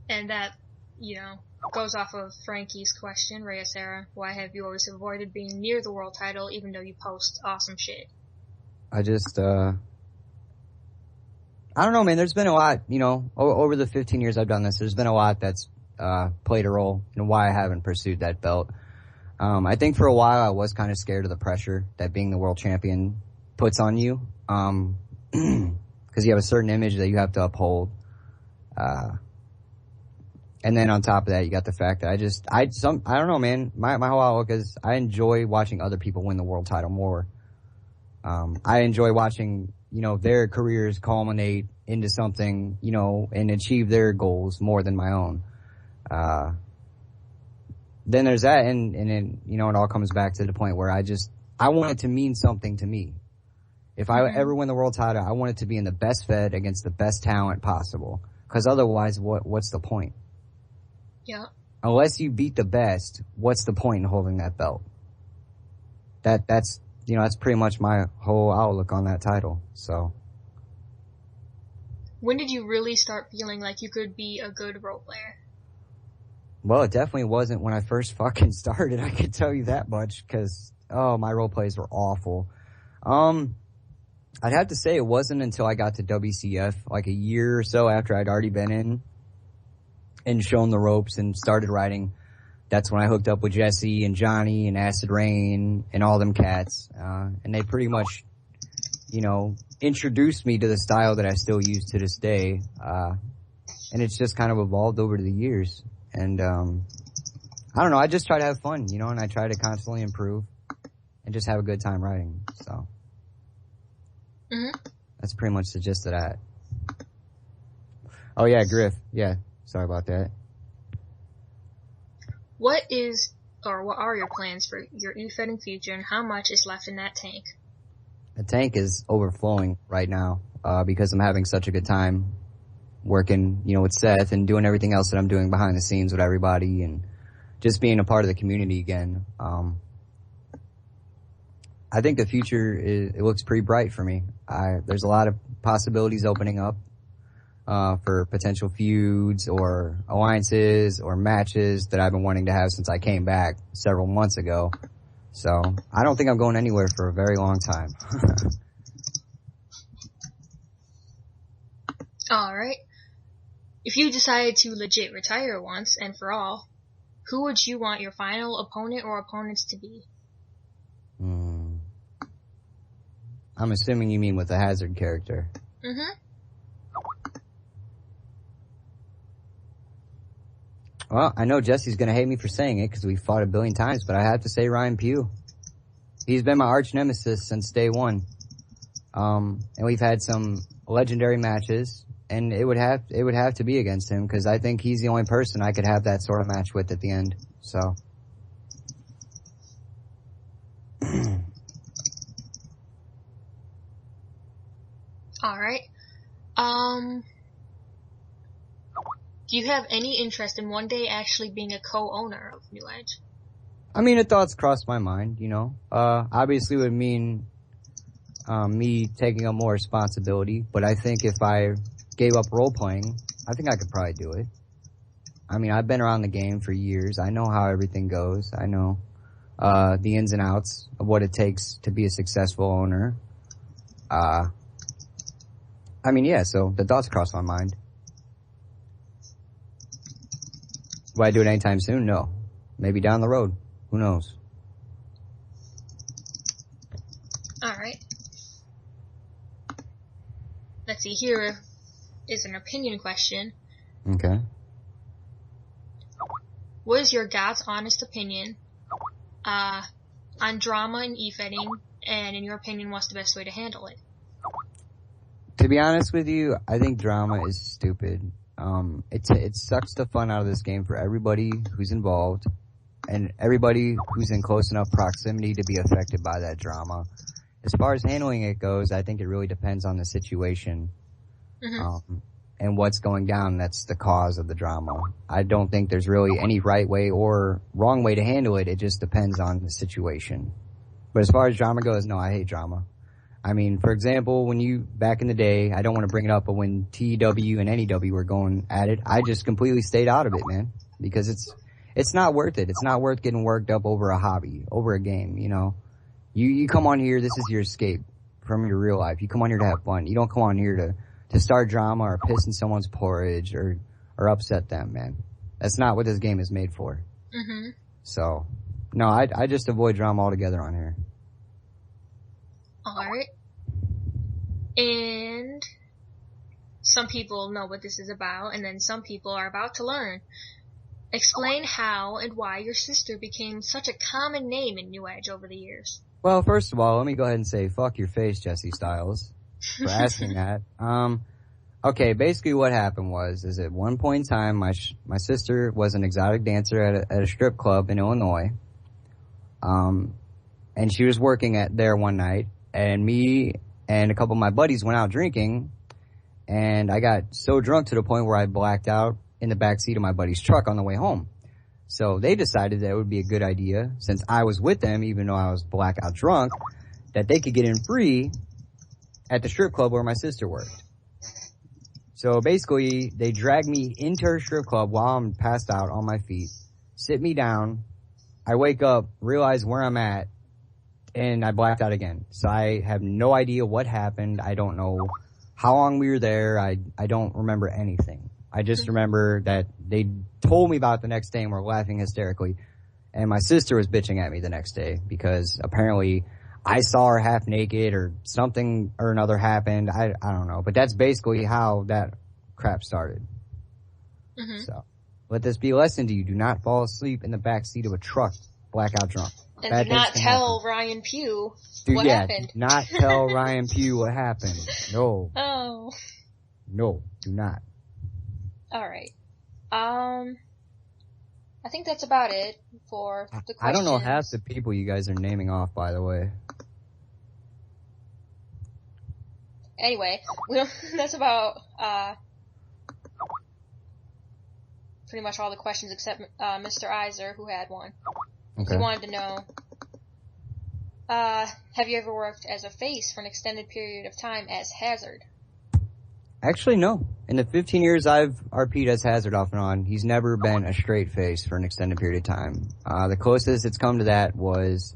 Speaker 1: And that, you know, goes off of Frankie's question, Rhea Sarah. Why have you always avoided being near the world title even though you post awesome shit?
Speaker 2: I just, I don't know, man. There's been a lot, you know, over the 15 years I've done this, there's been a lot that's, played a role in why I haven't pursued that belt. I think for a while I was kind of scared of the pressure that being the world champion puts on you. Cause you have a certain image that you have to uphold. And then on top of that, you got the fact that I don't know, man. My whole outlook is I enjoy watching other people win the world title more. I enjoy watching, you know, their careers culminate into something, you know, and achieve their goals more than my own. Then there's that, and then, you know, it all comes back to the point where I want it to mean something to me. If I ever win the world title, I want it to be in the best Fed against the best talent possible. Cause otherwise, what's the point?
Speaker 1: Yeah.
Speaker 2: Unless you beat the best, what's the point in holding that belt? That's, you know, that's pretty much my whole outlook on that title, so.
Speaker 1: When did you really start feeling like you could be a good role player?
Speaker 2: Well, it definitely wasn't when I first fucking started, I could tell you that much, cause, my role plays were awful. I'd have to say it wasn't until I got to WCF, like a year or so after I'd already been in and shown the ropes and started writing. That's when I hooked up with Jesse and Johnny and Acid Rain and all them cats. And they pretty much, you know, introduced me to the style that I still use to this day. And it's just kind of evolved over the years. And, I don't know, I just try to have fun, you know, and I try to constantly improve and just have a good time writing, so. That's pretty much the gist of that. Oh yeah, Griff. Yeah, sorry about that.
Speaker 1: What are your plans for your Efed in future, and how much is left in that tank?
Speaker 2: The tank is overflowing right now, because I'm having such a good time working, you know, with Seth and doing everything else that I'm doing behind the scenes with everybody and just being a part of the community again. I think the future it looks pretty bright for me. There's a lot of possibilities opening up, for potential feuds or alliances or matches that I've been wanting to have since I came back several months ago. So I don't think I'm going anywhere for a very long time.
Speaker 1: Alright. If you decided to legit retire once and for all, who would you want your final opponent or opponents to be?
Speaker 2: I'm assuming you mean with the Hazard character. Well, I know Jesse's gonna hate me for saying it because we fought a billion times, but I have to say Ryan Pugh. He's been my arch nemesis since day one. And we've had some legendary matches, and it would have to be against him because I think he's the only person I could have that sort of match with at the end. So.
Speaker 1: Alright. Do you have any interest in one day actually being a co-owner of New Edge?
Speaker 2: I mean, the thoughts crossed my mind, you know. Obviously it would mean, me taking on more responsibility, but I think if I gave up role playing, I think I could probably do it. I mean, I've been around the game for years. I know how everything goes. I know the ins and outs of what it takes to be a successful owner. I mean, yeah, so the thoughts cross my mind. Will I do it anytime soon? No. Maybe down the road. Who knows?
Speaker 1: Alright. Let's see, here is an opinion question.
Speaker 2: Okay.
Speaker 1: What is your God's honest opinion on drama and Efeding, and in your opinion, what's the best way to handle it?
Speaker 2: To be honest with you, I think drama is stupid. It sucks the fun out of this game for everybody who's involved and everybody who's in close enough proximity to be affected by that drama. As far as handling it goes, I think it really depends on the situation. And what's going down. That's the cause of the drama. I don't think there's really any right way or wrong way to handle it. It just depends on the situation. But as far as drama goes, no, I hate drama. I mean, for example, back in the day, I don't want to bring it up, but when TEW and NEW were going at it, I just completely stayed out of it, man. Because it's not worth it. It's not worth getting worked up over a hobby, over a game, you know. You come on here, this is your escape from your real life. You come on here to have fun. You don't come on here to start drama or piss in someone's porridge or upset them, man. That's not what this game is made for. So, no, I just avoid drama altogether on here.
Speaker 1: Alright. And some people know what this is about, and then some people are about to learn. Explain how and why your sister became such a common name in New Edge over the years.
Speaker 2: Well, first of all, let me go ahead and say, fuck your face, Jesse Styles, for asking that. Okay, basically what happened is at one point in time, my sister was an exotic dancer at a strip club in Illinois. And she was working there one night, and me and a couple of my buddies went out drinking, and I got so drunk to the point where I blacked out in the back seat of my buddy's truck on the way home. So they decided that it would be a good idea, since I was with them, even though I was blackout drunk, that they could get in free at the strip club where my sister worked. So basically, they dragged me into her strip club while I'm passed out on my feet, sit me down, I wake up, realize where I'm at, and I blacked out again. So I have no idea what happened. I don't know how long we were there. I don't remember anything. I just remember that they told me about it the next day and were laughing hysterically. And my sister was bitching at me the next day because apparently I saw her half naked or something or another happened. I don't know. But that's basically how that crap started. So let this be a lesson to you. Do not fall asleep in the back seat of a truck blackout drunk.
Speaker 1: And
Speaker 2: Bad
Speaker 1: do not
Speaker 2: things can
Speaker 1: tell
Speaker 2: happen.
Speaker 1: Ryan Pugh
Speaker 2: Dude,
Speaker 1: what happened.
Speaker 2: Do not tell Ryan Pugh what happened. No.
Speaker 1: Oh.
Speaker 2: No, do not.
Speaker 1: Alright. I think that's about it for the questions.
Speaker 2: I don't know half the people you guys are naming off, by the way.
Speaker 1: Anyway, that's about pretty much all the questions except Mr. Iser, who had one.
Speaker 2: Okay.
Speaker 1: He wanted to know, have you ever worked as a face for an extended period of time as Hazard?
Speaker 2: Actually, no. In the 15 years I've RP'd as Hazard off and on, he's never been a straight face for an extended period of time. The closest it's come to that was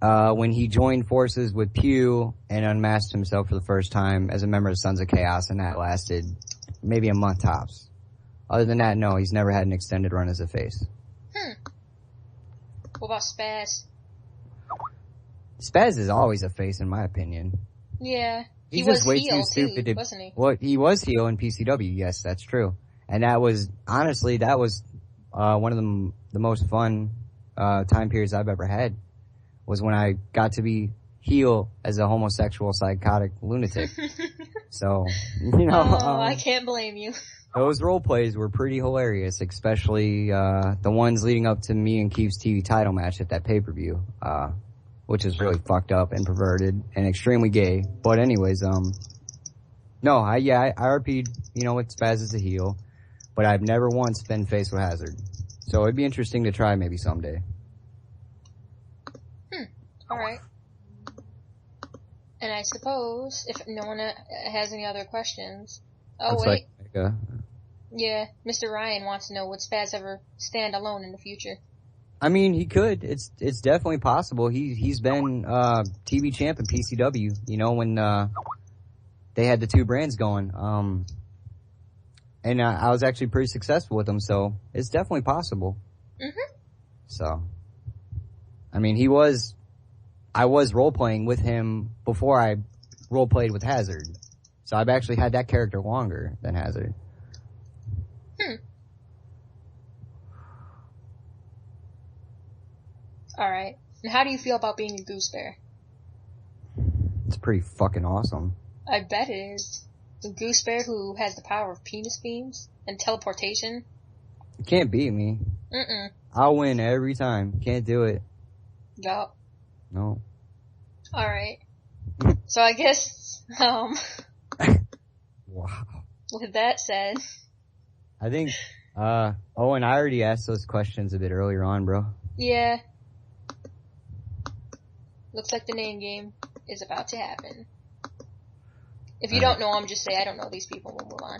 Speaker 2: when he joined forces with Pew and unmasked himself for the first time as a member of Sons of Chaos, and that lasted maybe a month tops. Other than that, no, he's never had an extended run as a face.
Speaker 1: What about Spaz?
Speaker 2: Spaz is always a face, in my opinion.
Speaker 1: Yeah. He
Speaker 2: He's
Speaker 1: was
Speaker 2: just way
Speaker 1: heel,
Speaker 2: too stupid
Speaker 1: too, wasn't he?
Speaker 2: Well, he was heel in PCW, yes, that's true. And that was, honestly, one of the most fun time periods I've ever had, was when I got to be heel as a homosexual psychotic lunatic. So, you know.
Speaker 1: I can't blame you.
Speaker 2: Those role plays were pretty hilarious, especially the ones leading up to me and Keith's TV title match at that pay-per-view, which is really fucked up and perverted and extremely gay. But anyways, no, I RP'd, with Spaz as a heel, but I've never once been faced with Hazard. So it'd be interesting to try maybe someday.
Speaker 1: Alright. And I suppose, if no one has any other questions... Oh,
Speaker 2: Looks
Speaker 1: wait.
Speaker 2: like
Speaker 1: Yeah, Mr. Ryan wants to know, would Spaz ever stand alone in the future?
Speaker 2: I mean, he could. It's definitely possible. He's been TV champ in PCW. You know, when they had the two brands going. And I was actually pretty successful with him, so it's definitely possible.
Speaker 1: Mm-hmm.
Speaker 2: So, I mean, I was role playing with him before I role played with Hazard. So I've actually had that character longer than Hazard.
Speaker 1: Alright. And how do you feel about being a Goose Bear?
Speaker 2: It's pretty fucking awesome.
Speaker 1: I bet it is. A Goose Bear who has the power of penis beams and teleportation.
Speaker 2: You can't beat me.
Speaker 1: Mm-mm.
Speaker 2: I'll win every time. Can't do it.
Speaker 1: Yup.
Speaker 2: No.
Speaker 1: Alright. So I guess,
Speaker 2: Wow.
Speaker 1: with that said.
Speaker 2: I think, and I already asked those questions a bit earlier on, bro.
Speaker 1: Yeah. Looks like the name game is about to happen. If you don't know them, just say, I don't know these people, we'll move on.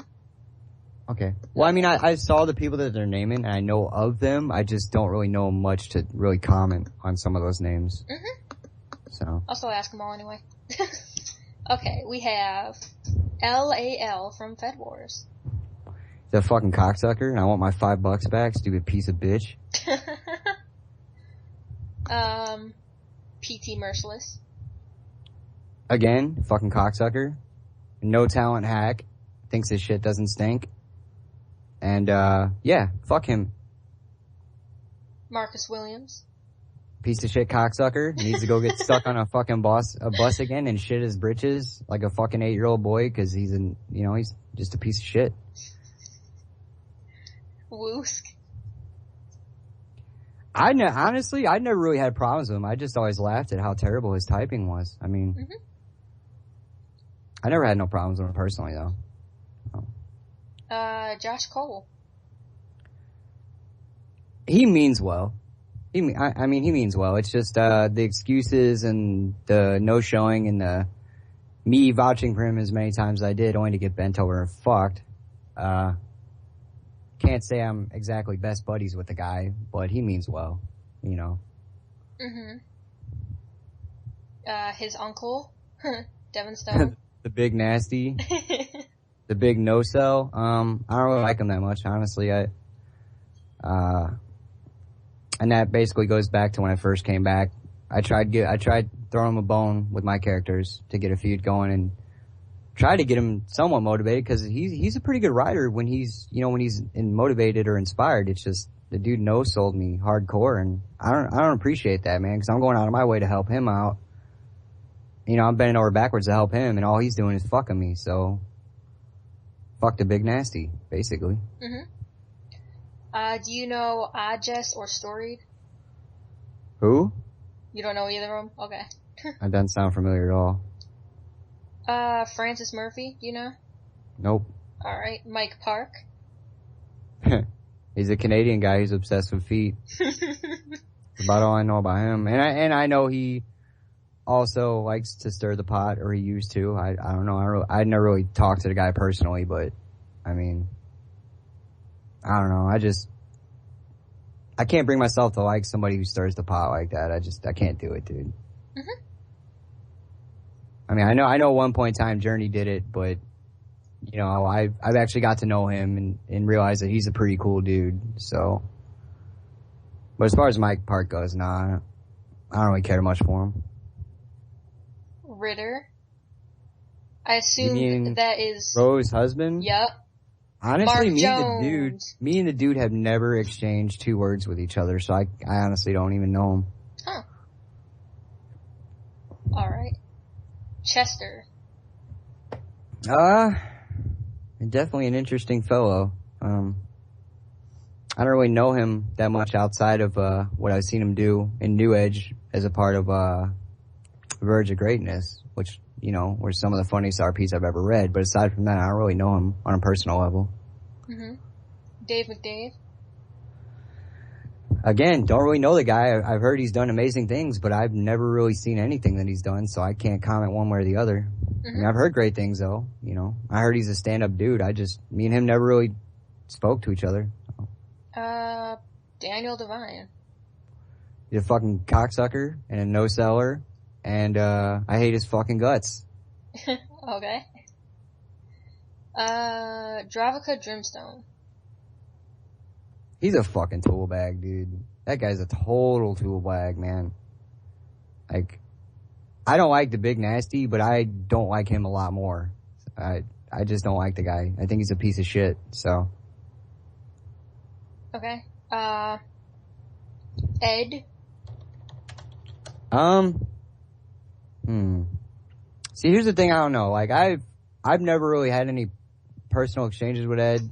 Speaker 2: Okay. Well, I mean, I saw the people that they're naming, and I know of them. I just don't really know much to really comment on some of those names.
Speaker 1: Mm-hmm.
Speaker 2: So.
Speaker 1: I'll still ask them all anyway. Okay, we have LAL from Fed Wars.
Speaker 2: That fucking cocksucker, and I want my $5 back, stupid piece of bitch.
Speaker 1: PT Merciless.
Speaker 2: Again, fucking cocksucker. No talent hack. Thinks his shit doesn't stink. And, yeah, fuck him.
Speaker 1: Marcus Williams.
Speaker 2: Piece of shit cocksucker. Needs to go get stuck on a fucking bus again and shit his britches like a fucking 8-year-old boy, cause he's he's just a piece of shit.
Speaker 1: Woosk.
Speaker 2: Honestly, I never really had problems with him. I just always laughed at how terrible his typing was. I mean, I never had no problems with him personally, though.
Speaker 1: Josh Cole.
Speaker 2: He means well. He means well. It's just, the excuses and the no showing and me vouching for him as many times as I did only to get bent over and fucked. Can't say I'm exactly best buddies with the guy, but he means well, you know.
Speaker 1: His uncle, Devin Stone.
Speaker 2: The big nasty. The big no-sell. I don't really like him that much, honestly. And that basically goes back to when I first came back. I tried throwing him a bone with my characters to get a feud going and try to get him somewhat motivated, because he's a pretty good writer when he's motivated or inspired. It's just the dude no-sold me hardcore, and I don't appreciate that, man, because I'm going out of my way to help him out. You know, I'm bending over backwards to help him, and all he's doing is fucking me. So fuck the big nasty, basically.
Speaker 1: Do you know Adjess or Storied?
Speaker 2: Who?
Speaker 1: You don't know either of them? Okay.
Speaker 2: That doesn't sound familiar at all.
Speaker 1: Francis Murphy, do you know?
Speaker 2: Nope.
Speaker 1: Alright, Mike Park.
Speaker 2: He's a Canadian guy who's obsessed with feet. That's about all I know about him. And I know he also likes to stir the pot, or he used to. I don't know. I never really talked to the guy personally, but I mean, I don't know. I can't bring myself to like somebody who stirs the pot like that. I can't do it, dude. I mean, I know at one point in time Journey did it, but, you know, I've actually got to know him and realized that he's a pretty cool dude, so. But as far as Mike Park goes, nah, I don't really care much for him.
Speaker 1: Ritter. I assume that is
Speaker 2: Rose's husband?
Speaker 1: Yep.
Speaker 2: Honestly,
Speaker 1: Mark
Speaker 2: me and the dude have never exchanged 2 words with each other, so I honestly don't even know him.
Speaker 1: Huh. Alright. Chester.
Speaker 2: Definitely an interesting fellow. I don't really know him that much outside of what I've seen him do in New Edge as a part of Verge of Greatness, which, you know, were some of the funniest RPs I've ever read. But aside from that, I don't really know him on a personal level.
Speaker 1: Dave McDave.
Speaker 2: Again, don't really know the guy. I've heard he's done amazing things, but I've never really seen anything that he's done, so I can't comment one way or the other. I mean, I've heard great things, though. You know, I heard he's a stand-up dude. Me and him never really spoke to each other.
Speaker 1: Daniel Devine.
Speaker 2: He's a fucking cocksucker and a no-seller, and I hate his fucking guts.
Speaker 1: Okay. Dravika Drimstone.
Speaker 2: He's a fucking tool bag, dude. That guy's a total tool bag, man. Like, I don't like the Big Nasty, but I don't like him a lot more. I just don't like the guy. I think he's a piece of shit, so.
Speaker 1: Okay. Ed.
Speaker 2: See, here's the thing, I don't know. Like, I've never really had any personal exchanges with Ed,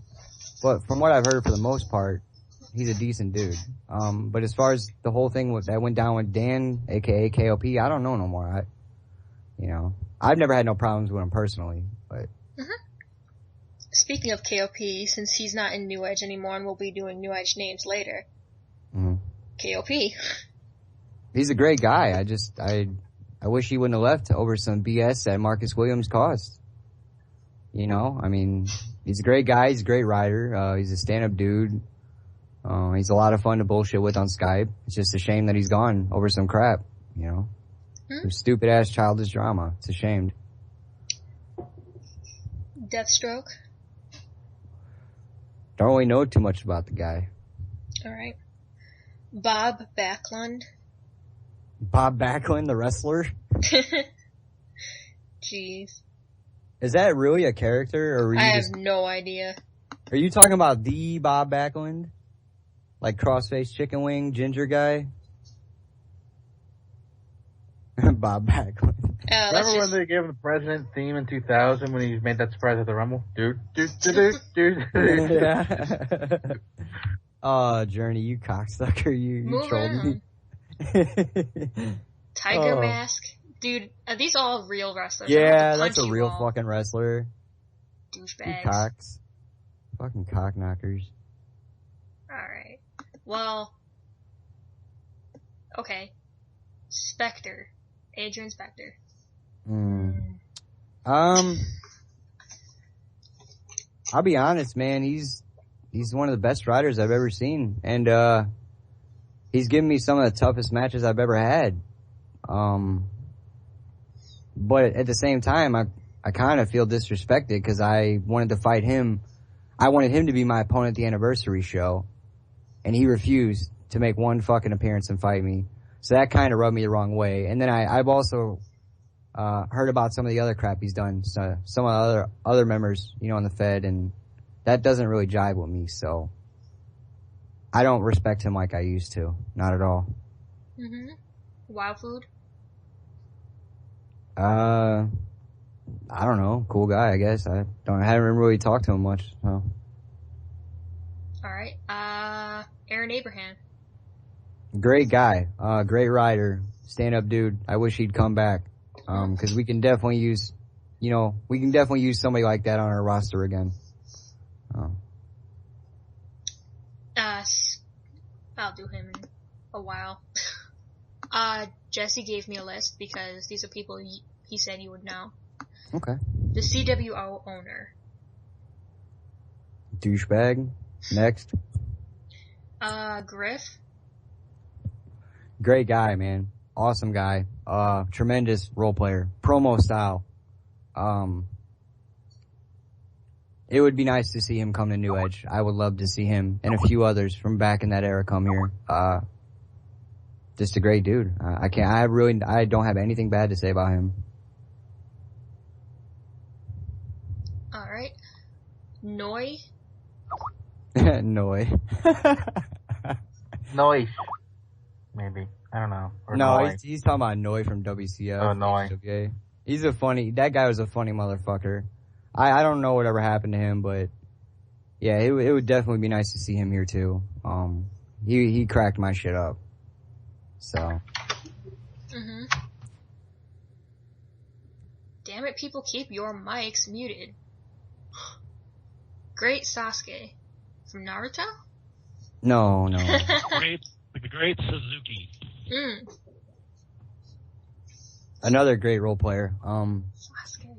Speaker 2: but from what I've heard, for the most part, he's a decent dude. But as far as the whole thing that went down with Dan, aka KOP, I don't know no more. I've never had no problems with him personally, but.
Speaker 1: Speaking of KOP, since he's not in New Edge anymore and we'll be doing New Edge names later. KOP.
Speaker 2: He's a great guy. I wish he wouldn't have left over some BS that Marcus Williams caused. I mean, he's a great guy. He's a great rider. He's a stand-up dude. He's a lot of fun to bullshit with on Skype. It's just a shame that he's gone over some crap, Some stupid-ass childish drama. It's a shame.
Speaker 1: Deathstroke.
Speaker 2: Don't really know too much about the guy.
Speaker 1: Alright. Bob Backlund.
Speaker 2: Bob Backlund, the wrestler?
Speaker 1: Jeez.
Speaker 2: Is that really a character, or
Speaker 1: I have no idea.
Speaker 2: Are you talking about the Bob Backlund? Like cross-faced chicken wing ginger guy? Bob Backlund.
Speaker 3: Remember when they gave him the president theme in 2000 when he made that surprise at the Rumble? Dude.
Speaker 2: Yeah. Oh, Journey, you cocksucker. You trolled me.
Speaker 1: Tiger Mask. Dude, are these all real wrestlers?
Speaker 2: Yeah, that's a real fucking wrestler.
Speaker 1: Douchebags.
Speaker 2: You cocks. Fucking cock knockers.
Speaker 1: Alright. Well. Okay. Spectre. Adrian Spectre.
Speaker 2: I'll be honest, man. He's one of the best riders I've ever seen, and he's given me some of the toughest matches I've ever had. But at the same time, I kind of feel disrespected because I wanted to fight him. I wanted him to be my opponent at the anniversary show, and he refused to make one fucking appearance and fight me. So that kind of rubbed me the wrong way. And then I've also heard about some of the other crap he's done. So some of the other members, in the Fed, and that doesn't really jive with me. So I don't respect him like I used to. Not at all.
Speaker 1: Wild Food?
Speaker 2: I don't know. Cool guy, I guess. I haven't really talked to him much. So.
Speaker 1: Alright. Aaron Abraham.
Speaker 2: Great guy. Great rider. Stand-up dude. I wish he'd come back. Cause we can definitely use somebody like that on our roster again.
Speaker 1: I'll do him in a while. Jesse gave me a list because these are people he said you would know.
Speaker 2: Okay.
Speaker 1: The CWO owner.
Speaker 2: Douchebag. Next.
Speaker 1: Griff.
Speaker 2: Great guy, man. Awesome guy. Tremendous role player. Promo style. It would be nice to see him come to New Edge. I would love to see him and a few others from back in that era come here. Just a great dude. I don't have anything bad to say about him.
Speaker 1: Alright. Noi.
Speaker 2: Noi.
Speaker 3: Noise. Maybe. I don't know. Or
Speaker 2: no, he's talking about Noi from WCF.
Speaker 3: Oh, Noi.
Speaker 2: That guy was a funny motherfucker. I don't know whatever happened to him, but yeah, it would definitely be nice to see him here too. He cracked my shit up. So.
Speaker 1: Damn it, people, keep your mics muted. Great Sasuke. From Naruto?
Speaker 2: No.
Speaker 5: The great Suzuki.
Speaker 2: Another great role player.
Speaker 1: Sasuke.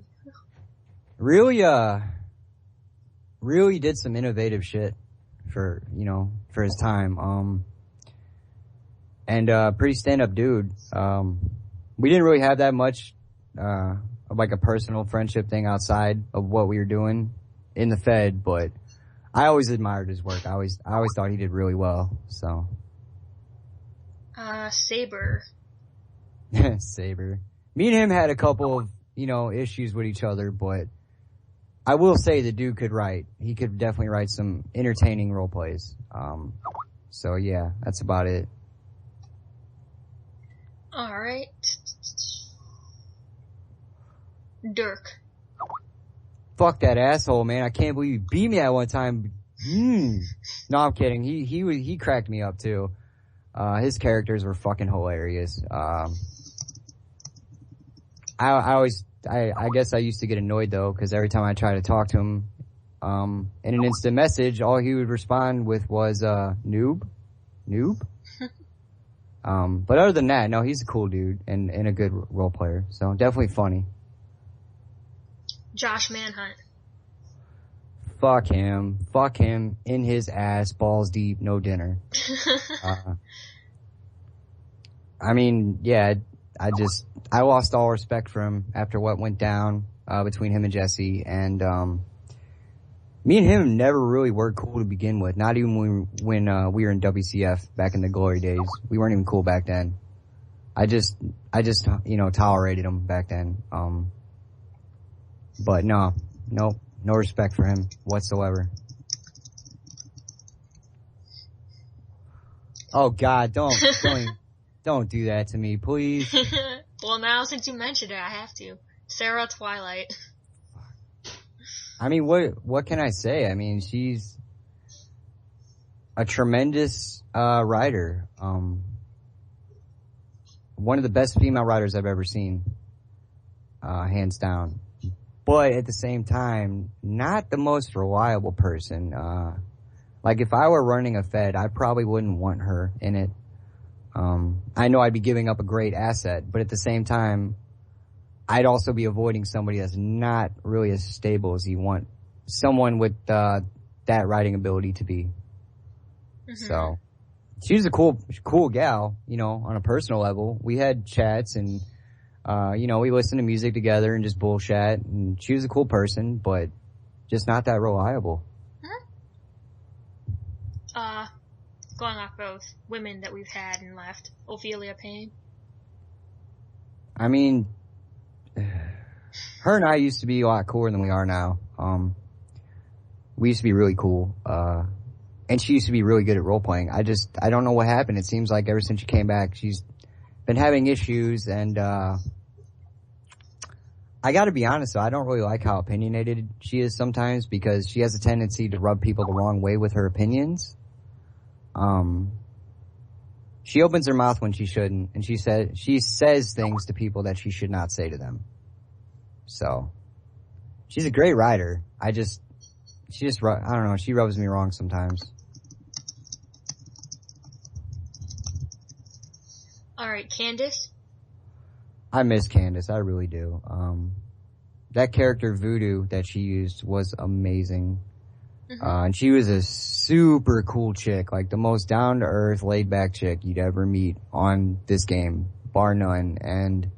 Speaker 2: Really really did some innovative shit for his time. And pretty stand-up dude. We didn't really have that much, of like a personal friendship thing outside of what we were doing in the Fed, but I always admired his work. I always thought he did really well, so.
Speaker 1: Saber.
Speaker 2: Saber. Me and him had a couple of, issues with each other, but I will say the dude could write. He could definitely write some entertaining role plays. So yeah, that's about it.
Speaker 1: Alright. Dirk.
Speaker 2: Fuck that asshole, man. I can't believe you beat me at one time. No, I'm kidding. He cracked me up too. His characters were fucking hilarious. I guess I used to get annoyed though, cause every time I tried to talk to him, in an instant message, all he would respond with was, noob. But other than that, no, he's a cool dude and a good role player. So definitely funny.
Speaker 1: Josh Manhunt.
Speaker 2: Fuck him in his ass, balls deep, no dinner. I mean, yeah, I lost all respect for him after what went down, between him and Jesse. And, me and him never really were cool to begin with. Not even when we were in WCF back in the glory days. We weren't even cool back then. I just, tolerated him back then. But no respect for him whatsoever. Oh God, don't do that to me, please.
Speaker 1: Well, now since you mentioned it, I have to. Sarah Twilight.
Speaker 2: I mean, what can I say? I mean, she's a tremendous writer. One of the best female writers I've ever seen, hands down. But at the same time, not the most reliable person. Like if I were running a Fed, I probably wouldn't want her in it. I know I'd be giving up a great asset, but at the same time, I'd also be avoiding somebody that's not really as stable as you want someone with that writing ability to be. Mm-hmm. So she's a cool gal, on a personal level. We had chats and we listened to music together and just bullshit, and she was a cool person, but just not that reliable.
Speaker 1: Going off both women that we've had and left, Ophelia Payne.
Speaker 2: I mean, her and I used to be a lot cooler than we are now. We used to be really cool. And she used to be really good at role playing. I don't know what happened. It seems like ever since she came back, she's been having issues, and I gotta be honest though, I don't really like how opinionated she is sometimes, because she has a tendency to rub people the wrong way with her opinions. She opens her mouth when she shouldn't, and she says things to people that she should not say to them. So, she's a great writer. I don't know, she rubs me wrong sometimes.
Speaker 1: Alright, Candace?
Speaker 2: I miss Candace, I really do. That character Voodoo that she used was amazing. Mm-hmm. And she was a super cool chick, like the most down-to-earth, laid-back chick you'd ever meet on this game, bar none. And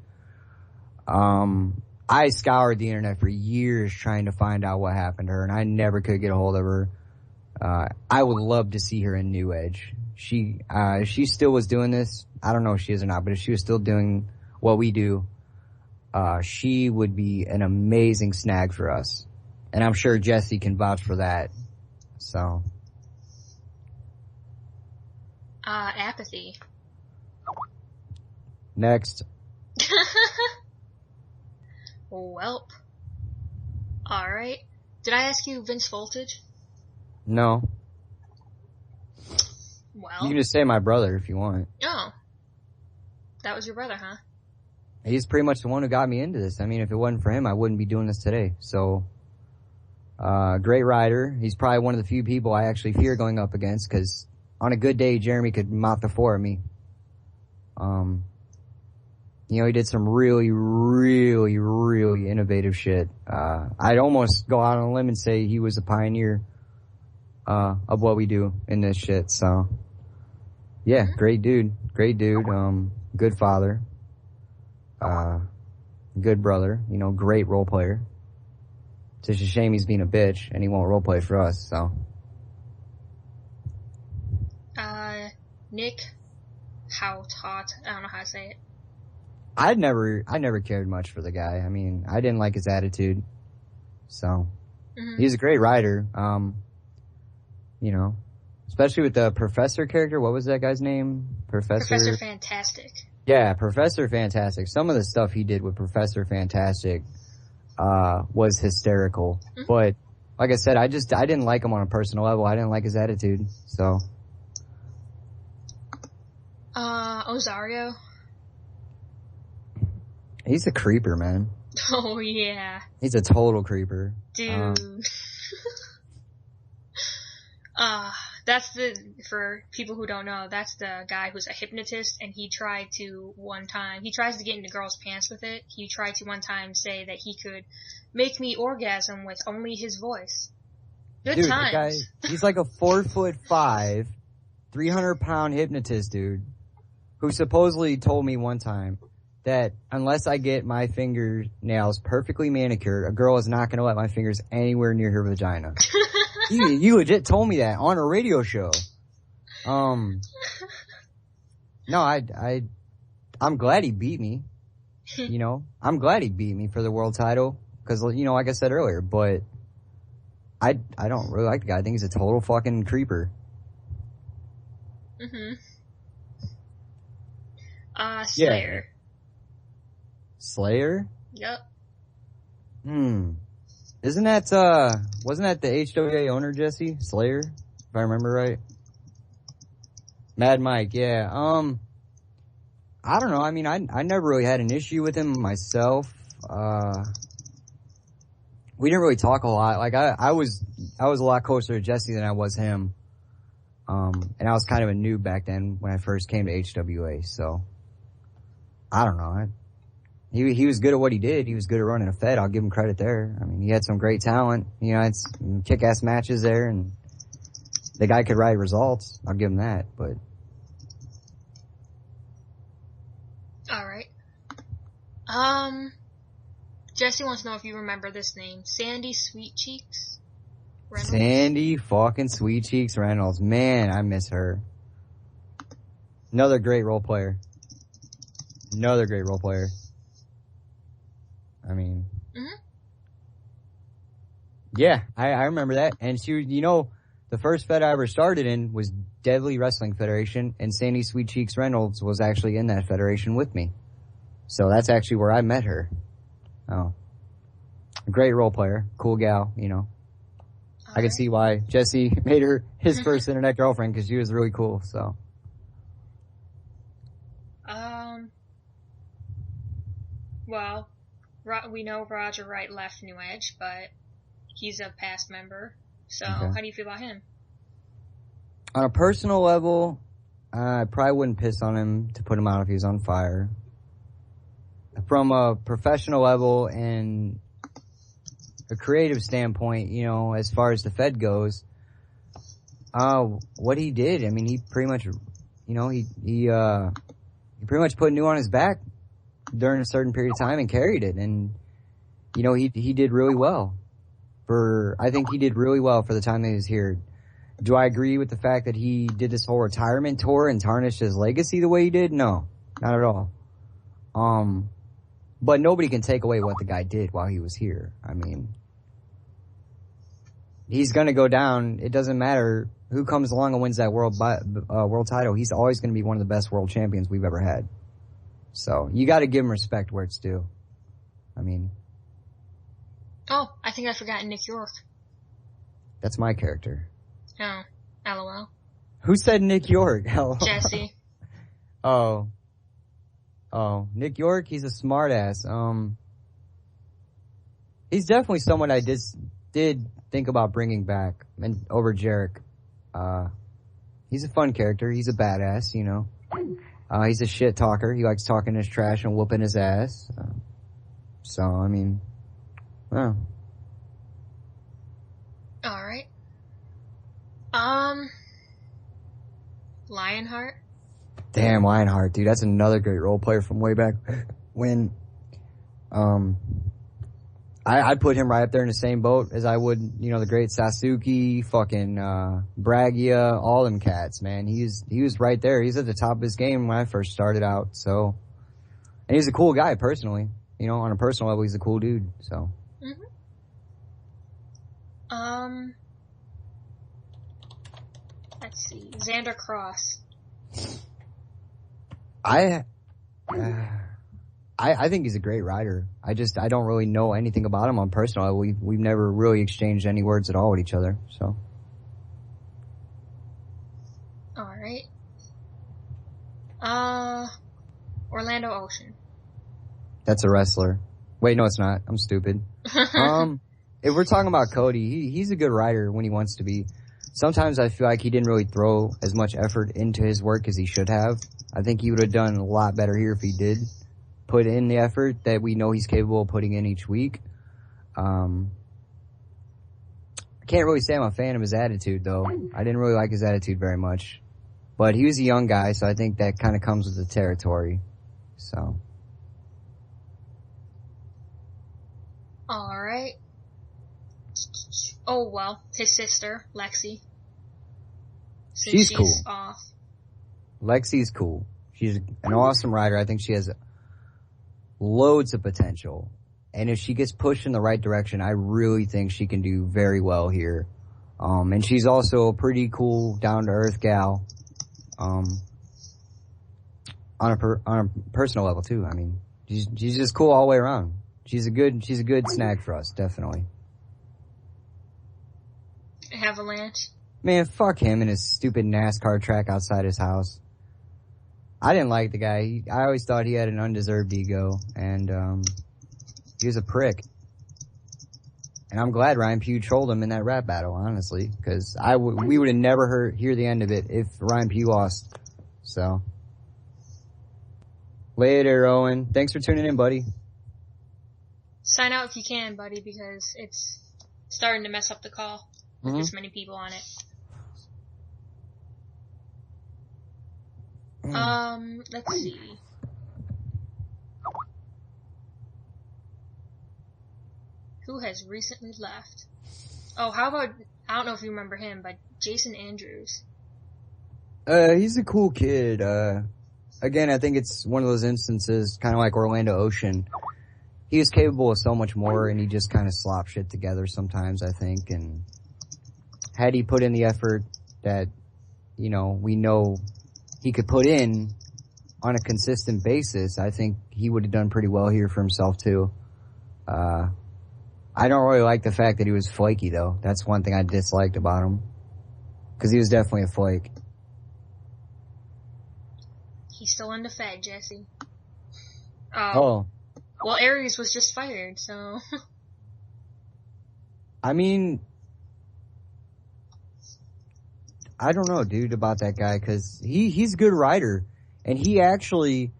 Speaker 2: I scoured the internet for years trying to find out what happened to her, and I never could get a hold of her. I would love to see her in New Edge. If she still was doing this, I don't know if she is or not, but if she was still doing what we do, she would be an amazing snag for us. And I'm sure Jesse can vouch for that. So.
Speaker 1: Apathy.
Speaker 2: Next.
Speaker 1: Welp. Alright. Did I ask you Vince Voltage?
Speaker 2: No.
Speaker 1: Well.
Speaker 2: You can just say my brother if you want.
Speaker 1: Oh. That was your brother, huh?
Speaker 2: He's pretty much the one who got me into this. I mean, if it wasn't for him, I wouldn't be doing this today. So, great rider. He's probably one of the few people I actually fear going up against, because on a good day, Jeremy could mop the floor at me. You know, he did some really, really, really innovative shit. I'd almost go out on a limb and say he was a pioneer, of what we do in this shit. So, yeah, great dude. Good father. Good brother. You know, great role player. It's just a shame he's being a bitch and he won't role play for us, so.
Speaker 1: Nick Hautot. I don't know how to say it.
Speaker 2: I never cared much for the guy. I mean, I didn't like his attitude. So, he's a great writer. You know, especially with the Professor character. What was that guy's name?
Speaker 1: Professor Fantastic.
Speaker 2: Yeah, Professor Fantastic. Some of the stuff he did with Professor Fantastic, was hysterical. But, like I said, I didn't like him on a personal level. I didn't like his attitude, so.
Speaker 1: Ozario.
Speaker 2: He's a creeper, man.
Speaker 1: Oh, yeah.
Speaker 2: He's a total creeper.
Speaker 1: Dude. For people who don't know, that's the guy who's a hypnotist, and he tries to get into girls' pants with it. He tried to one time say that he could make me orgasm with only his voice. Good
Speaker 2: dude,
Speaker 1: times.
Speaker 2: The guy, he's like a 4'5", 300-pound hypnotist, dude, who supposedly told me one time that unless I get my fingernails perfectly manicured, a girl is not going to let my fingers anywhere near her vagina. You legit told me that on a radio show. No, I'm glad he beat me. You know, I'm glad he beat me for the world title. Cause, you know, like I said earlier, but I don't really like the guy. I think he's a total fucking creeper.
Speaker 1: Slayer.
Speaker 2: Yeah. Slayer?
Speaker 1: Yep.
Speaker 2: Wasn't that the HWA owner, Jesse? Slayer? If I remember right. Mad Mike, yeah. I don't know. I mean, I never really had an issue with him myself. We didn't really talk a lot. Like, I was a lot closer to Jesse than I was him. And I was kind of a noob back then when I first came to HWA, so. I don't know. He was good at what he did. He was good at running a Fed. I'll give him credit there. I mean, he had some great talent. You know, it's kick-ass matches there, and the guy could ride results. I'll give him that, but.
Speaker 1: Alright. Jesse wants to know if you remember this name. Sandy Sweet Cheeks Reynolds?
Speaker 2: Sandy fucking Sweet Cheeks Reynolds. Man, I miss her. Another great role player. I mean, yeah, I remember that. And she, you know, the first Fed I ever started in was Deadly Wrestling Federation, and Sandy Sweet Cheeks Reynolds was actually in that federation with me. So that's actually where I met her. Oh, a great role player, cool gal, you know. I can see why Jesse made her his first internet girlfriend, because she was really cool, so.
Speaker 1: Well, we know Roger Wright left New Edge, but he's a past member. So, How do you feel about him?
Speaker 2: On a personal level, I probably wouldn't piss on him to put him out if he was on fire. From a professional level and a creative standpoint, you know, as far as the Fed goes, what he did, I mean, he pretty much, you know, he pretty much put New on his back during a certain period of time and carried it. And, you know, he did really well. I think he did really well for the time that he was here. Do I agree with the fact that he did this whole retirement tour and tarnished his legacy the way he did? No, not at all. But nobody can take away what the guy did while he was here. I mean, he's gonna go down. It doesn't matter who comes along and wins that world title. He's always gonna be one of the best world champions we've ever had. So, you gotta give him respect where it's due. I mean.
Speaker 1: Oh, I think I forgot Nick York.
Speaker 2: That's my character.
Speaker 1: Oh, LOL.
Speaker 2: Who said Nick York? LOL.
Speaker 1: Jesse.
Speaker 2: Oh, Nick York, he's a smartass. He's definitely someone I did think about bringing back over Jarek. He's a fun character. He's a badass, you know. He's a shit talker. He likes talking his trash and whooping his ass. So, I mean, well.
Speaker 1: Alright. Lionheart?
Speaker 2: Damn, Lionheart, dude. That's another great role player from way back when. I'd put him right up there in the same boat as I would, the great Sasuke, fucking, Bragia, all them cats, man. He was right there. He's at the top of his game when I first started out, so. And he's a cool guy, personally. On a personal level, he's a cool dude, so.
Speaker 1: Let's see. Xander Cross.
Speaker 2: I think he's a great rider. I don't really know anything about him on personal level. We've never really exchanged any words at all with each other, so.
Speaker 1: Alright. Orlando Ocean.
Speaker 2: That's a wrestler. Wait, no, it's not. I'm stupid. If we're talking about Cody, he's a good rider when he wants to be. Sometimes I feel like he didn't really throw as much effort into his work as he should have. I think he would have done a lot better here if he did put in the effort that we know he's capable of putting in each week. I can't really say I'm a fan of his attitude, though. I didn't really like his attitude very much. But he was a young guy, so I think that kind of comes with the territory. So.
Speaker 1: Alright. Oh, well, his sister, Lexi.
Speaker 2: She's cool.
Speaker 1: Off.
Speaker 2: Lexi's cool. She's an awesome rider. I think she has loads of potential. And if she gets pushed in the right direction, I really think she can do very well here. And she's also a pretty cool, down-to-earth gal. On a personal level too. I mean, she's just cool all the way around. She's a good snag for us, definitely.
Speaker 1: Avalanche.
Speaker 2: Man, fuck him and his stupid NASCAR track outside his house. I didn't like the guy. I always thought he had an undeserved ego, and he was a prick. And I'm glad Ryan Pugh trolled him in that rap battle, honestly, because we would have never hear the end of it if Ryan Pugh lost. So, later, Owen. Thanks for tuning in, buddy.
Speaker 1: Sign out if you can, buddy, because it's starting to mess up the call with this many people on it. Let's see. Who has recently left? Oh, how about, I don't know if you remember him, but Jason Andrews.
Speaker 2: He's a cool kid. Again, I think it's one of those instances, kind of like Orlando Ocean. He is capable of so much more, and he just kind of slops shit together sometimes, I think. And had he put in the effort that, we know he could put in on a consistent basis, I think he would have done pretty well here for himself, too. I don't really like the fact that he was flaky, though. That's one thing I disliked about him. Because he was definitely a flake.
Speaker 1: He's still in the Fed, Jesse.
Speaker 2: Oh.
Speaker 1: Well, Aries was just fired, so.
Speaker 2: I mean, I don't know, dude, about that guy, because he's a good rider. And he actually,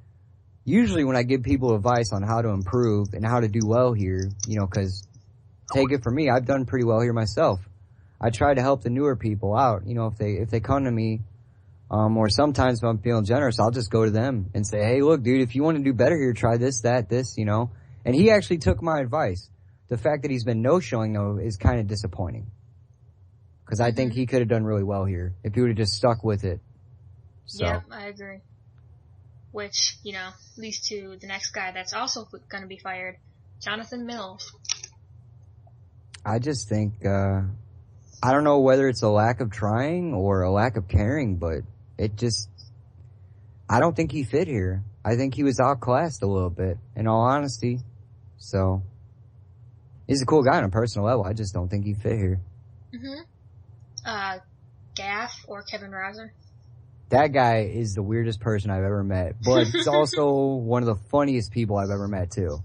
Speaker 2: usually when I give people advice on how to improve and how to do well here, because take it from me, I've done pretty well here myself. I try to help the newer people out. If they come to me, or sometimes if I'm feeling generous, I'll just go to them and say, hey, look, dude, if you want to do better here, try this, that, this, And he actually took my advice. The fact that he's been no-showing, though, is kind of disappointing. Because I think he could have done really well here if he would have just stuck with it. So.
Speaker 1: Yeah, I agree. Which, leads to the next guy that's also going to be fired, Jonathan Mills.
Speaker 2: I just think, I don't know whether it's a lack of trying or a lack of caring, but I don't think he fit here. I think he was outclassed a little bit, in all honesty. So, he's a cool guy on a personal level. I just don't think he fit here.
Speaker 1: Gaff or Kevin Rouser?
Speaker 2: That guy is the weirdest person I've ever met, but he's also one of the funniest people I've ever met, too.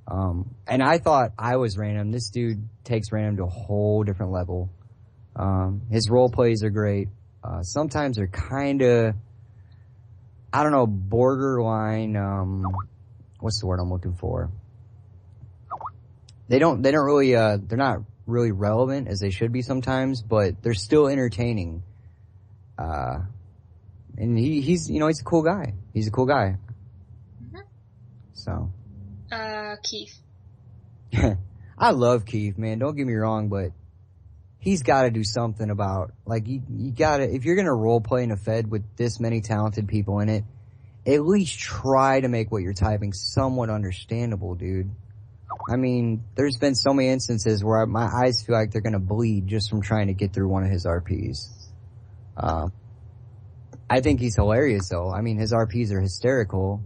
Speaker 2: And I thought I was random. This dude takes random to a whole different level. His role plays are great. Sometimes they're kind of I don't know, borderline, what's the word I'm looking for? They don't really, they're not really relevant as they should be sometimes, but they're still entertaining. And he's a cool guy. He's a cool guy.
Speaker 1: Mm-hmm.
Speaker 2: So.
Speaker 1: Keith.
Speaker 2: I love Keith, man. Don't get me wrong, but he's got to do something about, like, you gotta, if you're gonna role play in a Fed with this many talented people in it, at least try to make what you're typing somewhat understandable, dude. I mean, there's been so many instances where my eyes feel like they're gonna bleed just from trying to get through one of his RPs. I think he's hilarious though. I mean, his RPs are hysterical.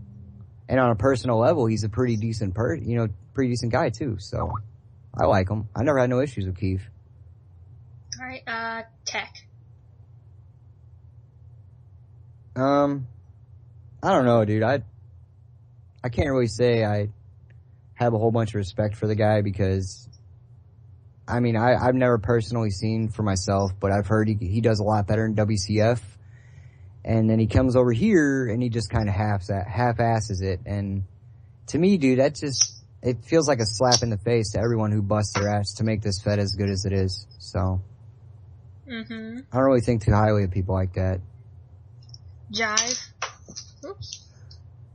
Speaker 2: And on a personal level, he's a pretty decent pretty decent guy too, so I like him. I never had no issues with Keith.
Speaker 1: Alright, Tech.
Speaker 2: I don't know, dude. I can't really say I have a whole bunch of respect for the guy because, I mean, I've never personally seen for myself, but I've heard he does a lot better in WCF. And then he comes over here and he just kind of half-asses it. And to me, dude, it feels like a slap in the face to everyone who busts their ass to make this Fed as good as it is. So, I don't really think too highly of people like that.
Speaker 1: Jive. Oops.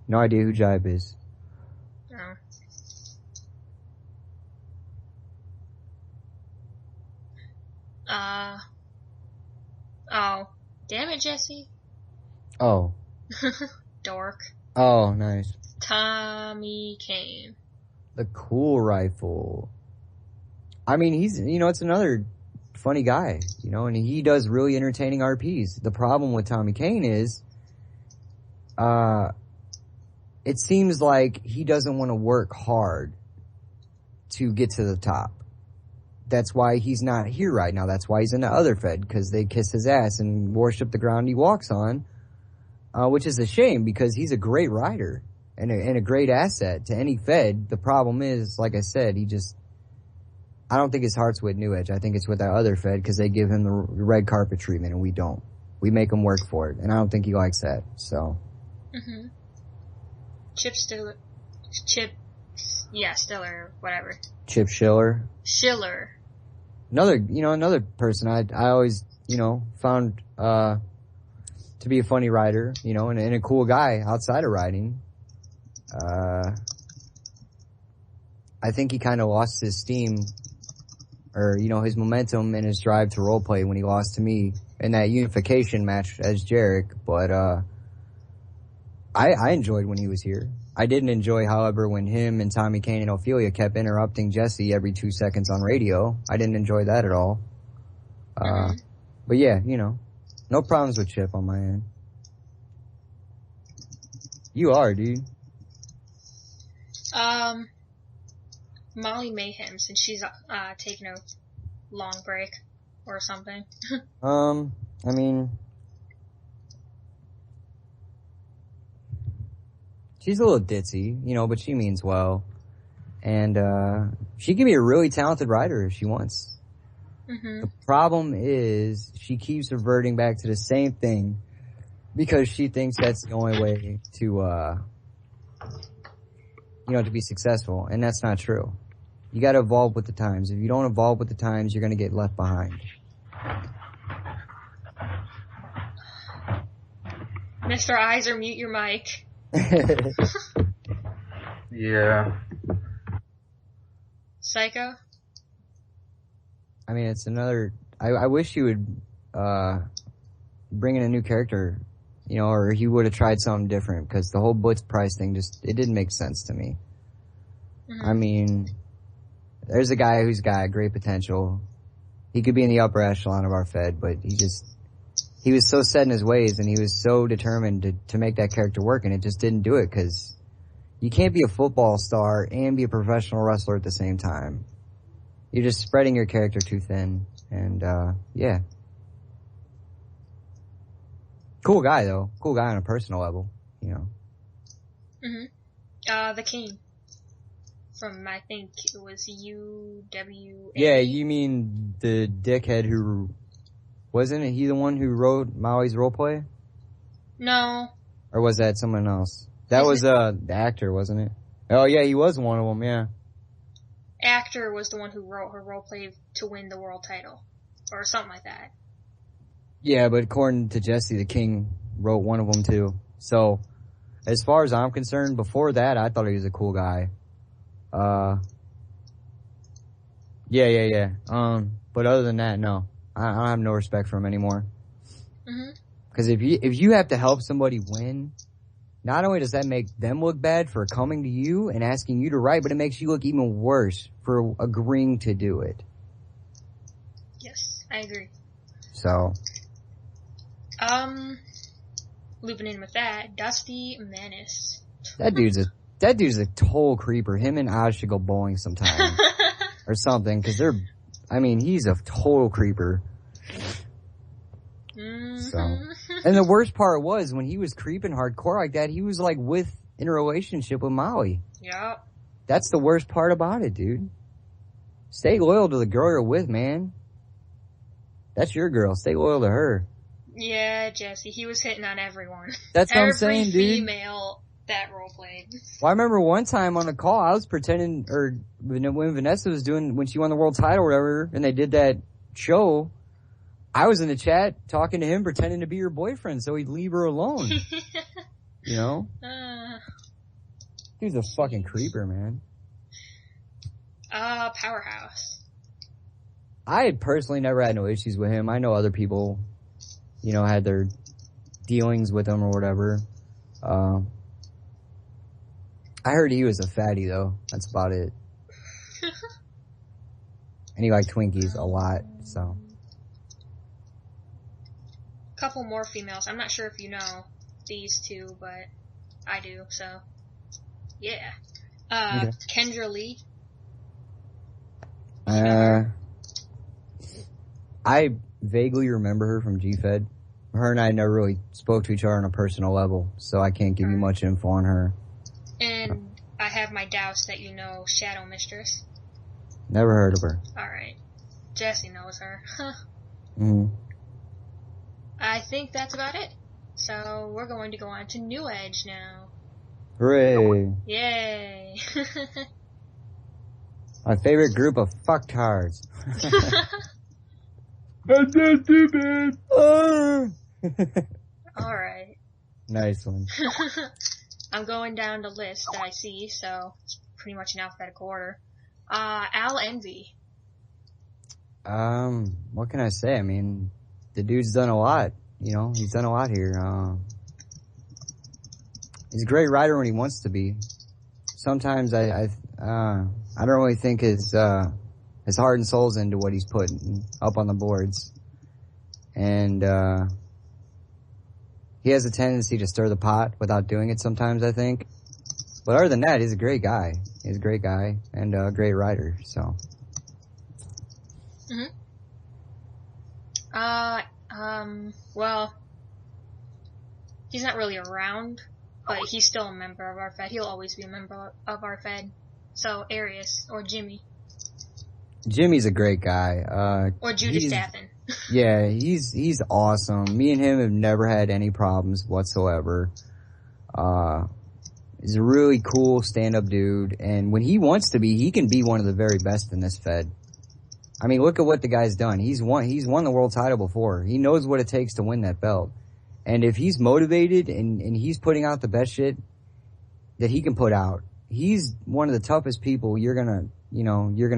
Speaker 2: No idea who Jive is.
Speaker 1: Oh. Damn it, Jesse.
Speaker 2: Oh.
Speaker 1: Dork.
Speaker 2: Oh, nice.
Speaker 1: Tommy Kane.
Speaker 2: The cool rifle. I mean, he's, it's another funny guy, and he does really entertaining RPs. The problem with Tommy Kane is, it seems like he doesn't want to work hard to get to the top. That's why he's not here right now. That's why he's in the other Fed, because they kiss his ass and worship the ground he walks on. Which is a shame because he's a great rider and a great asset to any Fed. The problem is, like I said, I don't think his heart's with New Edge. I think it's with that other Fed because they give him the red carpet treatment and we don't. We make him work for it, and I don't think he likes that. So.
Speaker 1: Stiller, whatever.
Speaker 2: Chip Schiller. Another person I always, found, to be a funny rider, and a cool guy outside of riding. I think he kind of lost his steam or, his momentum and his drive to roleplay when he lost to me in that unification match as Jarek. But, I enjoyed when he was here. I didn't enjoy, however, when him and Tommy Kane and Ophelia kept interrupting Jesse every 2 seconds on radio. I didn't enjoy that at all. But yeah, no problems with Chip on my end. You are, dude.
Speaker 1: Molly Mayhem, since she's taking a long break or something.
Speaker 2: I mean, she's a little ditzy, but she means well. And she can be a really talented rider if she wants. The problem is she keeps reverting back to the same thing because she thinks that's the only way to, to be successful. And that's not true. You gotta evolve with the times. If you don't evolve with the times, you're gonna get left behind.
Speaker 1: Mr. Iser, mute your mic.
Speaker 3: Yeah.
Speaker 1: Psycho?
Speaker 2: I mean, it's another, I wish you would, bring in a new character, or he would have tried something different, because the whole Blitz price thing it didn't make sense to me. I mean, there's a guy who's got great potential. He could be in the upper echelon of our Fed, but he was so set in his ways and he was so determined to make that character work, and it just didn't do it because you can't be a football star and be a professional wrestler at the same time. You're just spreading your character too thin, and yeah. Cool guy though. Cool guy on a personal level,
Speaker 1: The King. From, I think it was UWA.
Speaker 2: Yeah, you mean the dickhead who, wasn't he the one who wrote Maui's roleplay?
Speaker 1: No.
Speaker 2: Or was that someone else? That was, the actor, wasn't it? Oh yeah, he was one of them, yeah.
Speaker 1: Actor was the one who wrote her roleplay to win the world title. Or something like that.
Speaker 2: Yeah, but according to Jesse, the King wrote one of them too. So, as far as I'm concerned, before that, I thought he was a cool guy. Yeah. But other than that, no. I don't have no respect for him anymore.
Speaker 1: Mhm.
Speaker 2: Because if you have to help somebody win, not only does that make them look bad for coming to you and asking you to write, but it makes you look even worse for agreeing to do it.
Speaker 1: Yes, I agree.
Speaker 2: So.
Speaker 1: Looping in with that, Dusty Menace.
Speaker 2: That dude's a total creeper. Him and Oz should go bowling sometime. Or something, because he's a total creeper.
Speaker 1: Mm-hmm.
Speaker 2: So. And the worst part was, when he was creeping hardcore like that, he was like in a relationship with Molly.
Speaker 1: Yep.
Speaker 2: That's the worst part about it, dude. Stay loyal to the girl you're with, man. That's your girl. Stay loyal to her.
Speaker 1: Yeah, Jesse, he was hitting on everyone.
Speaker 2: That's what I'm saying, dude.
Speaker 1: Every female that role played.
Speaker 2: Well, I remember one time on a call, I was pretending, or when Vanessa was when she won the world title or whatever, and they did that show, I was in the chat talking to him, pretending to be her boyfriend so he'd leave her alone. You know? He's a fucking creeper, man.
Speaker 1: Powerhouse.
Speaker 2: I had personally never had no issues with him. I know other people, had their dealings with him or whatever. I heard he was a fatty though. That's about it. And he liked Twinkies a lot, so.
Speaker 1: Couple more females. I'm not sure if you know these two, but I do, so. Yeah.
Speaker 2: Okay.
Speaker 1: Kendra Lee.
Speaker 2: I vaguely remember her from G-Fed. Her and I never really spoke to each other on a personal level, so I can't give you much info on her.
Speaker 1: And I have my doubts that you know Shadow Mistress.
Speaker 2: Never heard of her.
Speaker 1: Alright. Jesse knows her.
Speaker 2: Mm-hmm.
Speaker 1: I think that's about it. So we're going to go on to New Edge now.
Speaker 2: Hooray.
Speaker 1: Yay.
Speaker 2: My favorite group of fucktards.
Speaker 3: That's not too bad.
Speaker 1: Alright.
Speaker 2: Nice one.
Speaker 1: I'm going down the list that I see, so it's pretty much in alphabetical order. Al Envy.
Speaker 2: What can I say? I mean, the dude's done a lot. He's done a lot here. He's a great writer when he wants to be. Sometimes I don't really think his heart and soul's into what he's putting up on the boards. And, he has a tendency to stir the pot without doing it sometimes, I think. But other than that, he's a great guy. He's a great guy and a great writer, so.
Speaker 1: Mm-hmm. Well, he's not really around, but he's still a member of our Fed. He'll always be a member of our Fed. So, Arius, or Jimmy.
Speaker 2: Jimmy's a great guy.
Speaker 1: Or Judas Staffen.
Speaker 2: Yeah, he's awesome. Me and him have never had any problems whatsoever. He's a really cool stand-up dude, and when he wants to be, he can be one of the very best in this Fed. I mean, look at what the guy's done. He's won the world title before. He knows what it takes to win that belt. And if he's motivated and he's putting out the best shit that he can put out, he's one of the toughest people you're gonna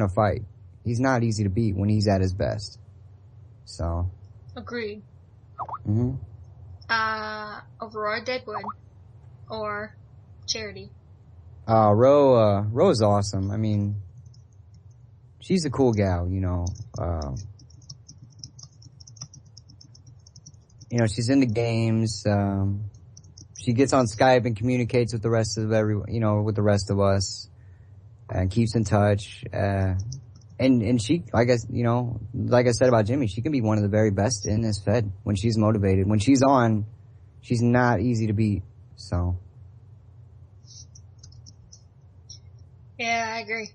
Speaker 2: fight. He's not easy to beat when he's at his best. So.
Speaker 1: Agreed.
Speaker 2: Mm-hmm.
Speaker 1: Aurora Deadwood. Or Charity.
Speaker 2: Ro's awesome. I mean, she's a cool gal, she's into games. She gets on Skype and communicates with the rest of with the rest of us, and keeps in touch. And she, like I said about Jimmy, she can be one of the very best in this Fed when she's motivated. When she's on, she's not easy to beat. So.
Speaker 1: Yeah, I agree.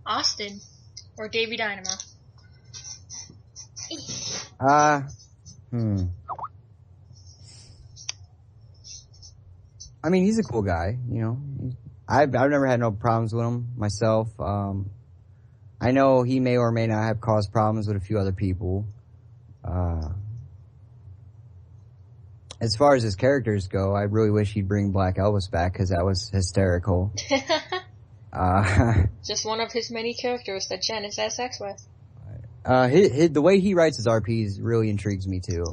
Speaker 1: Austin. Or Davey Dynamo.
Speaker 2: I mean, he's a cool guy, you know. I've never had no problems with him myself. I know he may or may not have caused problems with a few other people. As far as his characters go, I really wish he'd bring Black Elvis back because that was hysterical.
Speaker 1: Just one of his many characters that Janice has sex with.
Speaker 2: The way he writes his RPs really intrigues me too.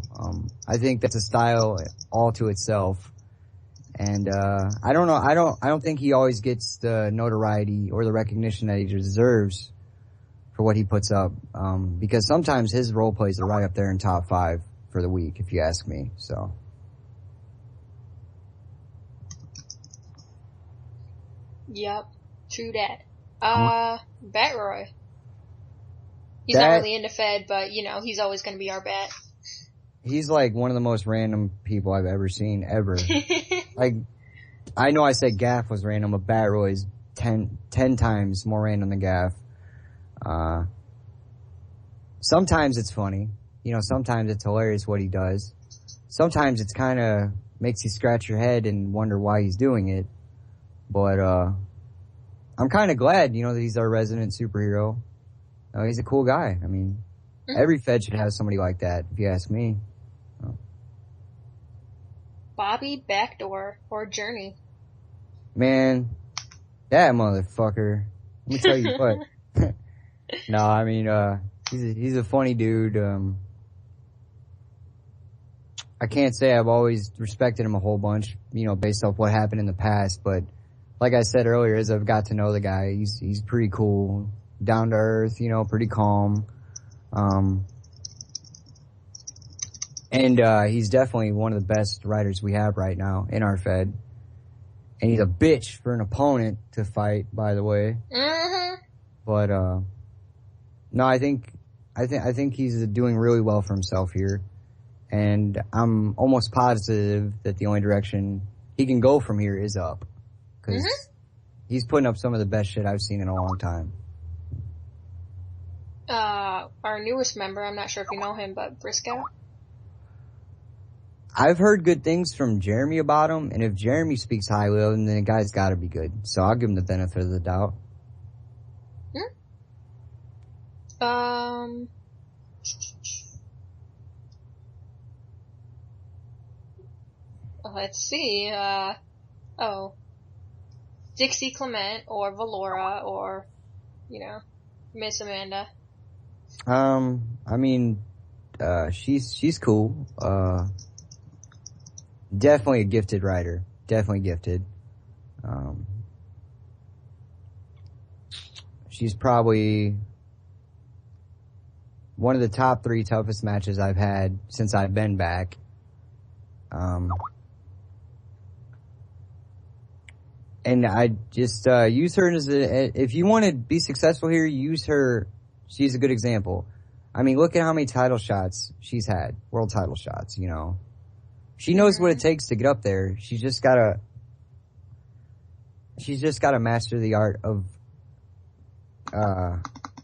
Speaker 2: I think that's a style all to itself. And, I don't know, I don't think he always gets the notoriety or the recognition that he deserves for what he puts up. Because sometimes his role plays are right up there in top 5 for the week, if you ask me, so.
Speaker 1: Yep, true that. Batroy. He's not really into Fed, but, you know, he's always gonna be our bat.
Speaker 2: He's like one of the most random people I've ever seen, ever. Like, I know I said Gaff was random, but Batroy's 10 times more random than Gaff. Sometimes it's funny. You know, sometimes it's hilarious what he does. Sometimes it's kinda makes you scratch your head and wonder why he's doing it. But, I'm kinda glad, you know, that he's our resident superhero. He's a cool guy. I mean, every Fed should have somebody like that, if you ask me.
Speaker 1: Bobby Backdoor or Journey.
Speaker 2: Man, that motherfucker. Let me tell you what. No, I mean, he's a funny dude. I can't say I've always respected him a whole bunch, you know, based off what happened in the past, but like I said earlier, as I've got to know the guy, he's pretty cool, down to earth, you know, pretty calm. And he's definitely one of the best writers we have right now in our Fed. And he's a bitch for an opponent to fight, by the way.
Speaker 1: Mm-hmm.
Speaker 2: But no, I think he's doing really well for himself here. And I'm almost positive that the only direction he can go from here is up. Cause he's putting up some of the best shit I've seen in a long time.
Speaker 1: Our newest member, I'm not sure if you know him, but Briscoe.
Speaker 2: I've heard good things from Jeremy about him, and if Jeremy speaks highly of him, then the guy's gotta be good. So I'll give him the benefit of the doubt.
Speaker 1: Let's see, Dixie Clement or Valora or, you know, Miss Amanda.
Speaker 2: I mean, she's cool. Definitely a gifted writer. Definitely gifted. She's probably one of the top 3 toughest matches I've had since I've been back. And I just, use her as if you want to be successful here, use her. She's a good example. I mean, look at how many title shots she's had. World title shots, you know. She knows what it takes to get up there. She's just gotta master the art of,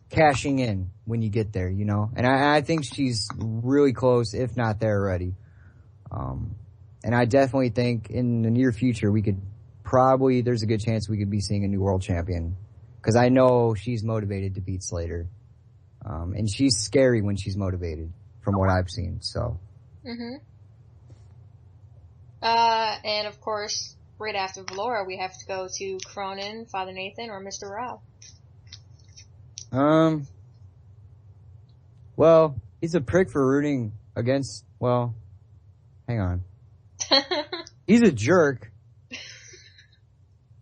Speaker 2: cashing in when you get there, you know. And I think she's really close, if not there already. And I definitely think in the near future there's a good chance we could be seeing a new world champion. Cause I know she's motivated to beat Slater. And she's scary when she's motivated from what I've seen, so.
Speaker 1: And of course, right after Valora, we have to go to Cronin, Father Nathan, or Mr. Rob.
Speaker 2: Well, he's a prick for rooting against, well, hang on. He's a jerk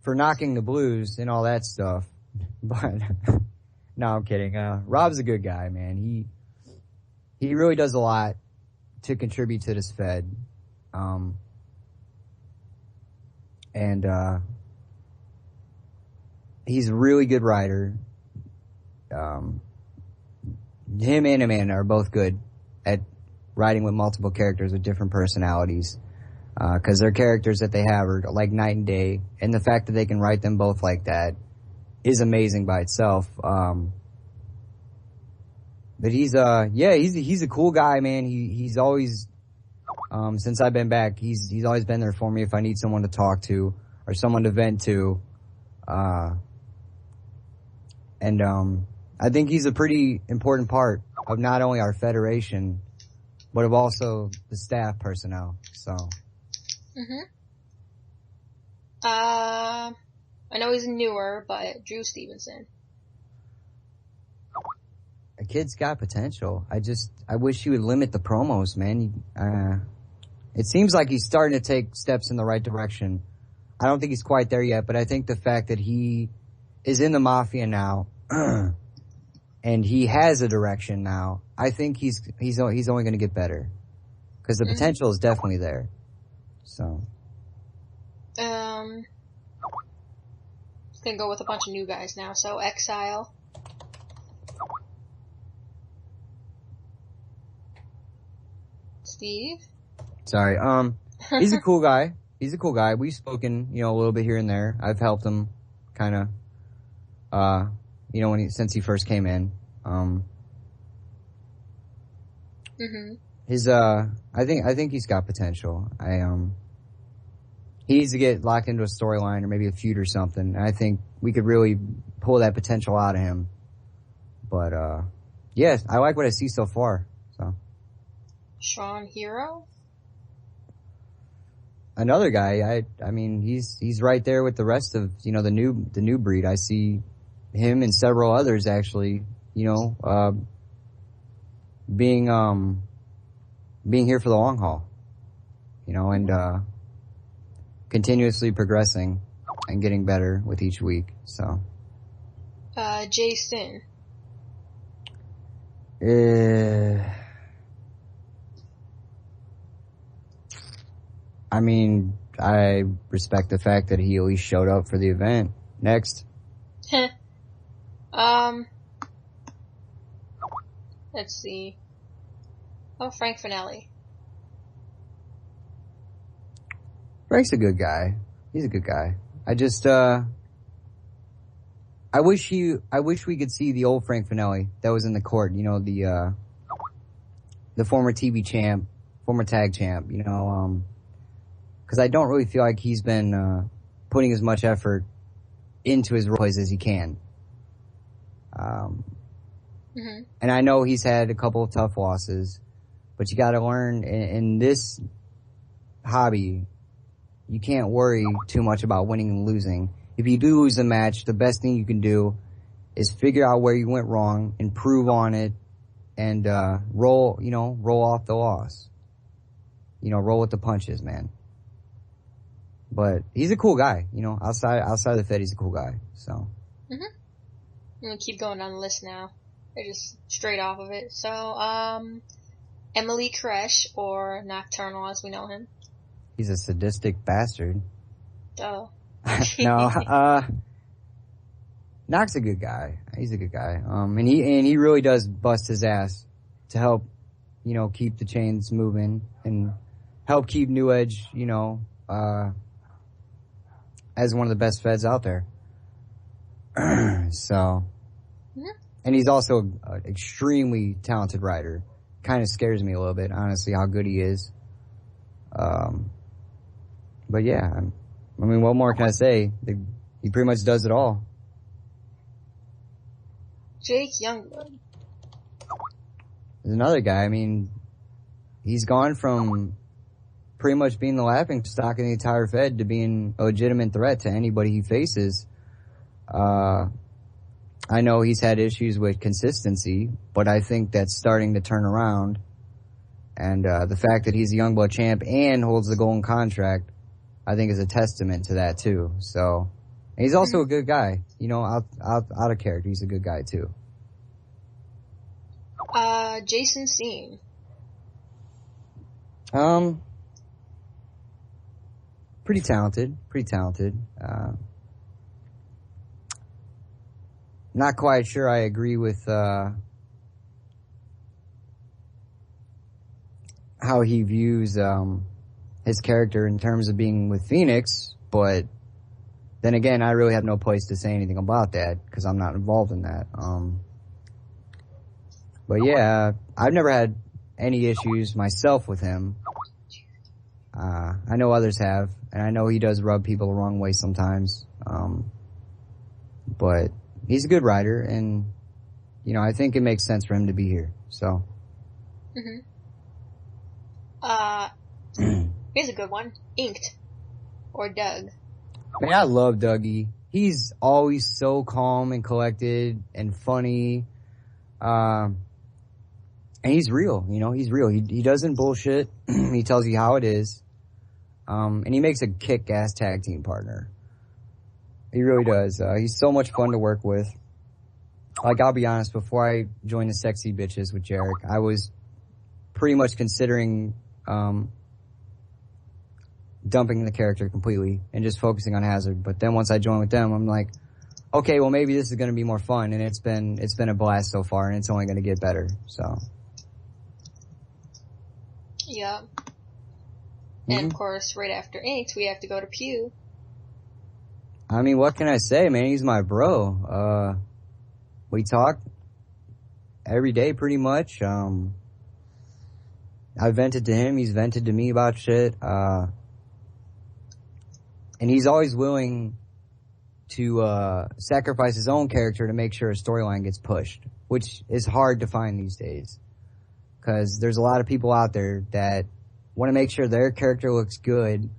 Speaker 2: for knocking the Blues and all that stuff. But, no, I'm kidding. Rob's a good guy, man. He really does a lot to contribute to this Fed. And he's a really good writer. Him and Amanda are both good at writing with multiple characters with different personalities. Cause their characters that they have are like night and day. And the fact that they can write them both like that is amazing by itself. But he's a cool guy, man. He's always, Since I've been back, he's always been there for me if I need someone to talk to or someone to vent to. And I think he's a pretty important part of not only our federation, but of also the staff personnel. So.
Speaker 1: I know he's newer, but Drew Stevenson.
Speaker 2: A kid's got potential. I wish he would limit the promos, man. It seems like he's starting to take steps in the right direction. I don't think he's quite there yet, but I think the fact that he is in the Mafia now, and he has a direction now, I think he's only going to get better. Because the potential is definitely there. So.
Speaker 1: Gonna go with a bunch of new guys now. So Exile. Steve.
Speaker 2: Sorry. He's a cool guy. We've spoken, a little bit here and there. I've helped him, kind of, since he first came in. I think he's got potential. He needs to get locked into a storyline or maybe a feud or something. I think we could really pull that potential out of him. But, yes, I like what I see so far, so.
Speaker 1: Sean Hero?
Speaker 2: Another guy, I mean, he's right there with the rest of, the new breed. I see him and several others actually, being here for the long haul, and, continuously progressing and getting better with each week, so.
Speaker 1: Jason.
Speaker 2: I mean, I respect the fact that he at least showed up for the event. Next.
Speaker 1: Let's see. Oh, Frank Finelli.
Speaker 2: Frank's a good guy. He's a good guy. I just, I wish we could see the old Frank Finelli that was in the court, the former TV champ, former tag champ, cause I don't really feel like he's been, putting as much effort into his roles as he can. And I know he's had a couple of tough losses, but you gotta learn in this hobby, you can't worry too much about winning and losing. If you do lose a match, the best thing you can do is figure out where you went wrong, improve on it, and roll off the loss. Roll with the punches, man. But he's a cool guy, outside of the Fed, he's a cool guy, so.
Speaker 1: I'm gonna keep going down the list now. They're just straight off of it. So, Emily Koresh, or Nocturnal as we know him.
Speaker 2: He's a sadistic bastard.
Speaker 1: Oh.
Speaker 2: No, Noc's a good guy. He's a good guy. And he really does bust his ass to help, keep the chains moving and help keep New Edge, as one of the best feds out there. So. And he's also an extremely talented writer. Kind of scares me a little bit, honestly, how good he is. But yeah, I mean, what more can I say? He pretty much does it all.
Speaker 1: Jake Youngblood.
Speaker 2: There's another guy, I mean, he's gone from pretty much being the laughing stock in the entire Fed to being a legitimate threat to anybody he faces. I know he's had issues with consistency, but I think that's starting to turn around. And the fact that he's a Youngblood champ and holds the golden contract, I think is a testament to that too. So, and he's also a good guy. Out of character, he's a good guy too.
Speaker 1: Jason Seen.
Speaker 2: Pretty talented. Not quite sure I agree with, how he views, his character in terms of being with Phoenix, but then again, I really have no place to say anything about that because I'm not involved in that. But yeah, I've never had any issues myself with him. I know others have, and I know he does rub people the wrong way sometimes. But he's a good writer, and, you know, I think it makes sense for him to be here, so.
Speaker 1: Here's a good one. Inked. Or Doug.
Speaker 2: Man, I love Dougie. He's always so calm and collected and funny. And he's real, you know, he's real. He doesn't bullshit. He tells you how it is. And he makes a kick-ass tag team partner. He really does. He's so much fun to work with. Like, I'll be honest, before I joined the Sexy Bitches with Jarek, I was pretty much considering, dumping the character completely and just focusing on Hazard. But then once I joined with them, I'm like, okay, well, maybe this is going to be more fun. And it's been a blast so far, and it's only going to get better. So.
Speaker 1: Yeah. And of course, right after Inked, we have to go to Pew.
Speaker 2: I mean, what can I say, man? He's my bro. We talk every day pretty much. I vented to him. He's vented to me about shit. And he's always willing to sacrifice his own character to make sure a storyline gets pushed, which is hard to find these days. Because there's a lot of people out there that want to make sure their character looks good,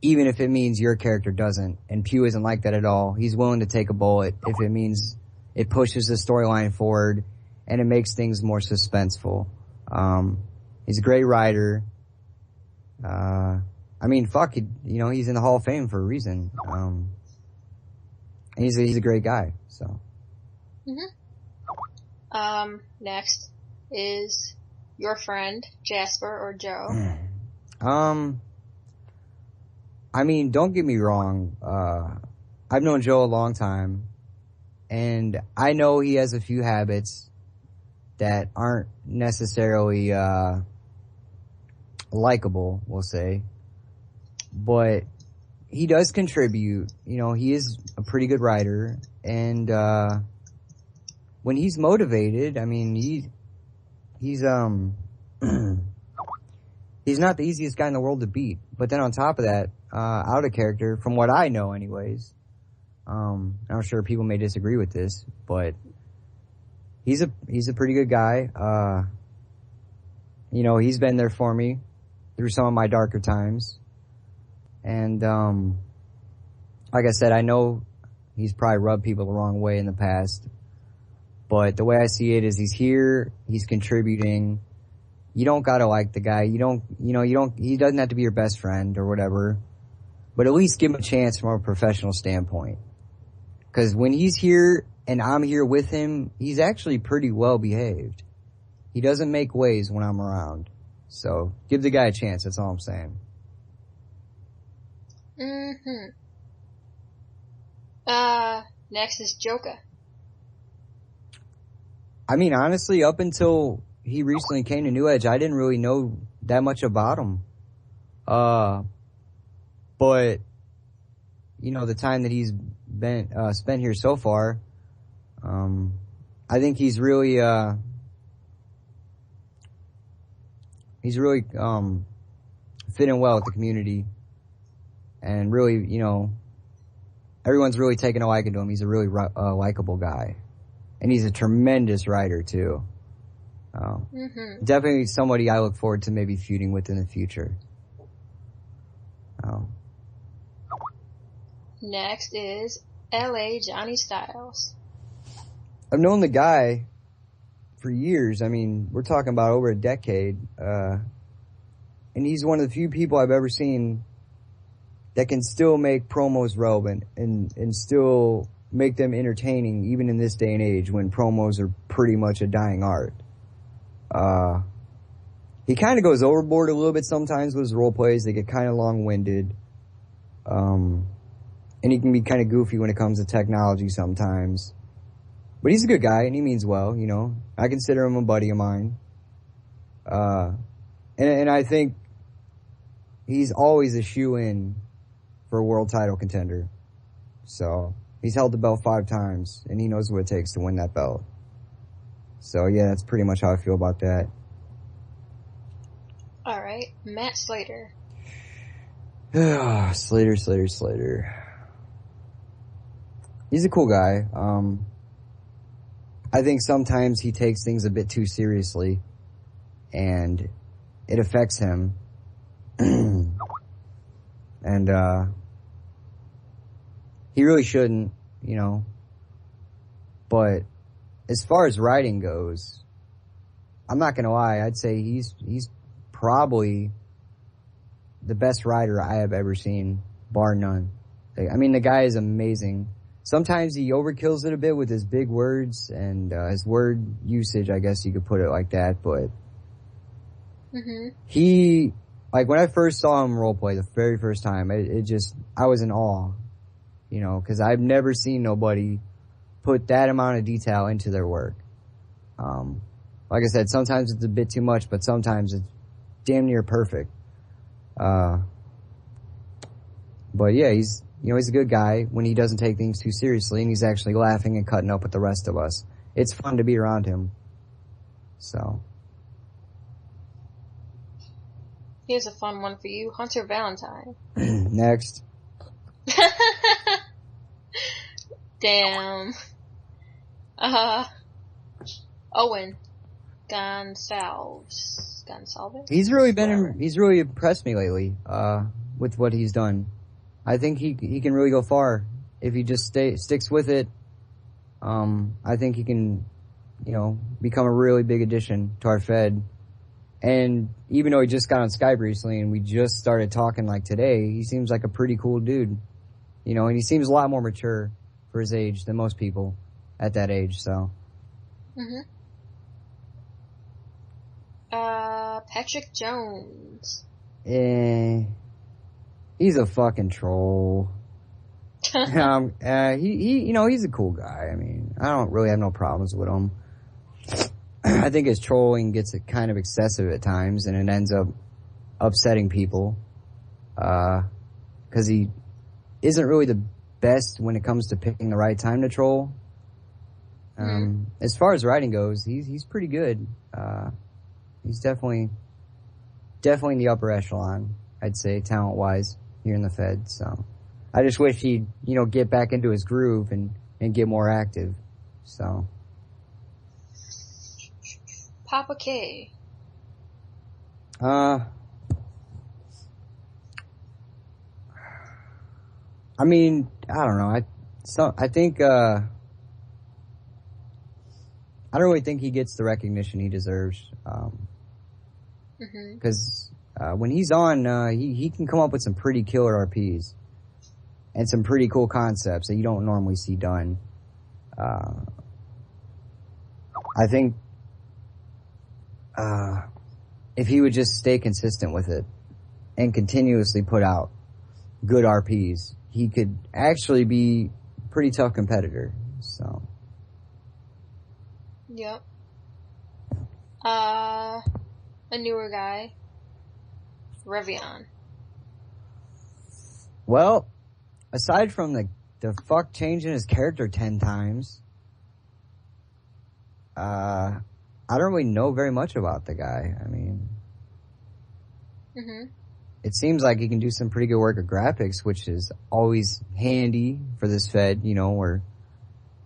Speaker 2: even if it means your character doesn't. And Pew isn't like that at all. He's willing to take a bullet if it means it pushes the storyline forward and it makes things more suspenseful. He's a great writer. I mean, fuck, you know, he's in the Hall of Fame for a reason. And he's a great guy, so.
Speaker 1: Next is your friend, Jasper or Joe.
Speaker 2: I mean, don't get me wrong. I've known Joe a long time, and I know he has a few habits that aren't necessarily, likable, we'll say. But he does contribute. You know, he is a pretty good writer, and, when he's motivated, I mean, he's he's not the easiest guy in the world to beat. But then on top of that, out of character, from what I know anyways, I'm sure people may disagree with this, but he's a pretty good guy. You know, he's been there for me through some of my darker times. And, like I said, I know he's probably rubbed people the wrong way in the past. But the way I see it is he's here, he's contributing. You don't gotta like the guy. He doesn't have to be your best friend or whatever. But at least give him a chance from a professional standpoint. Cause when he's here and I'm here with him, he's actually pretty well behaved. He doesn't make waves when I'm around. So give the guy a chance, that's all I'm saying.
Speaker 1: Next is Joka.
Speaker 2: I mean, honestly, up until he recently came to New Edge, I didn't really know that much about him. But, you know, the time that he's been, spent here so far, I think he's really fitting well with the community. And really, you know, everyone's really taking a liking to him. He's a really likable guy. And he's a tremendous writer, too. Definitely somebody I look forward to maybe feuding with in the future.
Speaker 1: Next is L.A. Johnny Styles.
Speaker 2: I've known the guy for years. I mean, we're talking about over a decade. And he's one of the few people I've ever seen that can still make promos relevant and still make them entertaining even in this day and age when promos are pretty much a dying art. He kind of goes overboard a little bit sometimes with his role plays. They get kind of long-winded. And he can be kind of goofy when it comes to technology sometimes. But he's a good guy and he means well, you know. I consider him a buddy of mine. And I think he's always a shoe-in for a world title contender. So he's held the belt 5 times, and he knows what it takes to win that belt. So yeah, that's pretty much how I feel about that.
Speaker 1: All Alright, Matt Slater.
Speaker 2: Slater. He's a cool guy. I think sometimes he takes things a bit too seriously, and it affects him. And, he really shouldn't, you know. But as far as writing goes, I'm not gonna lie, I'd say he's probably the best writer I have ever seen, bar none. I mean, the guy is amazing. Sometimes he overkills it a bit with his big words and his word usage, I guess you could put it like that, but he, like, when I first saw him roleplay the very first time, I was in awe, you know, because I've never seen nobody put that amount of detail into their work. Like I said, sometimes it's a bit too much, but sometimes it's damn near perfect. But yeah, he's a good guy when he doesn't take things too seriously, and he's actually laughing and cutting up with the rest of us. It's fun to be around him. So.
Speaker 1: Here's a fun one for you. Hunter Valentine.
Speaker 2: Next.
Speaker 1: Damn. Owen Gonsalves.
Speaker 2: He's really impressed me lately, with what he's done. I think he can really go far if he just sticks with it. I think he can, you know, become a really big addition to our Fed. And even though he just got on Skype recently and we just started talking like today, he seems like a pretty cool dude, you know, and he seems a lot more mature for his age than most people at that age, so.
Speaker 1: Patrick Jones.
Speaker 2: He's a fucking troll. You know, he's a cool guy. I mean, I don't really have no problems with him. I think his trolling gets kind of excessive at times, and it ends up upsetting people. 'Cause he isn't really the best when it comes to picking the right time to troll. As far as writing goes, he's pretty good. He's definitely in the upper echelon, I'd say, talent-wise, here in the Fed, so. I just wish he'd, you know, get back into his groove and get more active, so.
Speaker 1: Papa K.
Speaker 2: I mean, I don't know. I think, I don't really think he gets the recognition he deserves. Cause, when he's on, he can come up with some pretty killer RPs and some pretty cool concepts that you don't normally see done. I think, if he would just stay consistent with it and continuously put out good RPs, he could actually be a pretty tough competitor, so.
Speaker 1: Yep. A newer guy. Revion.
Speaker 2: Well, aside from the fuck changing his character 10 times, I don't really know very much about the guy. I mean, it seems like he can do some pretty good work of graphics, which is always handy for this Fed, you know, where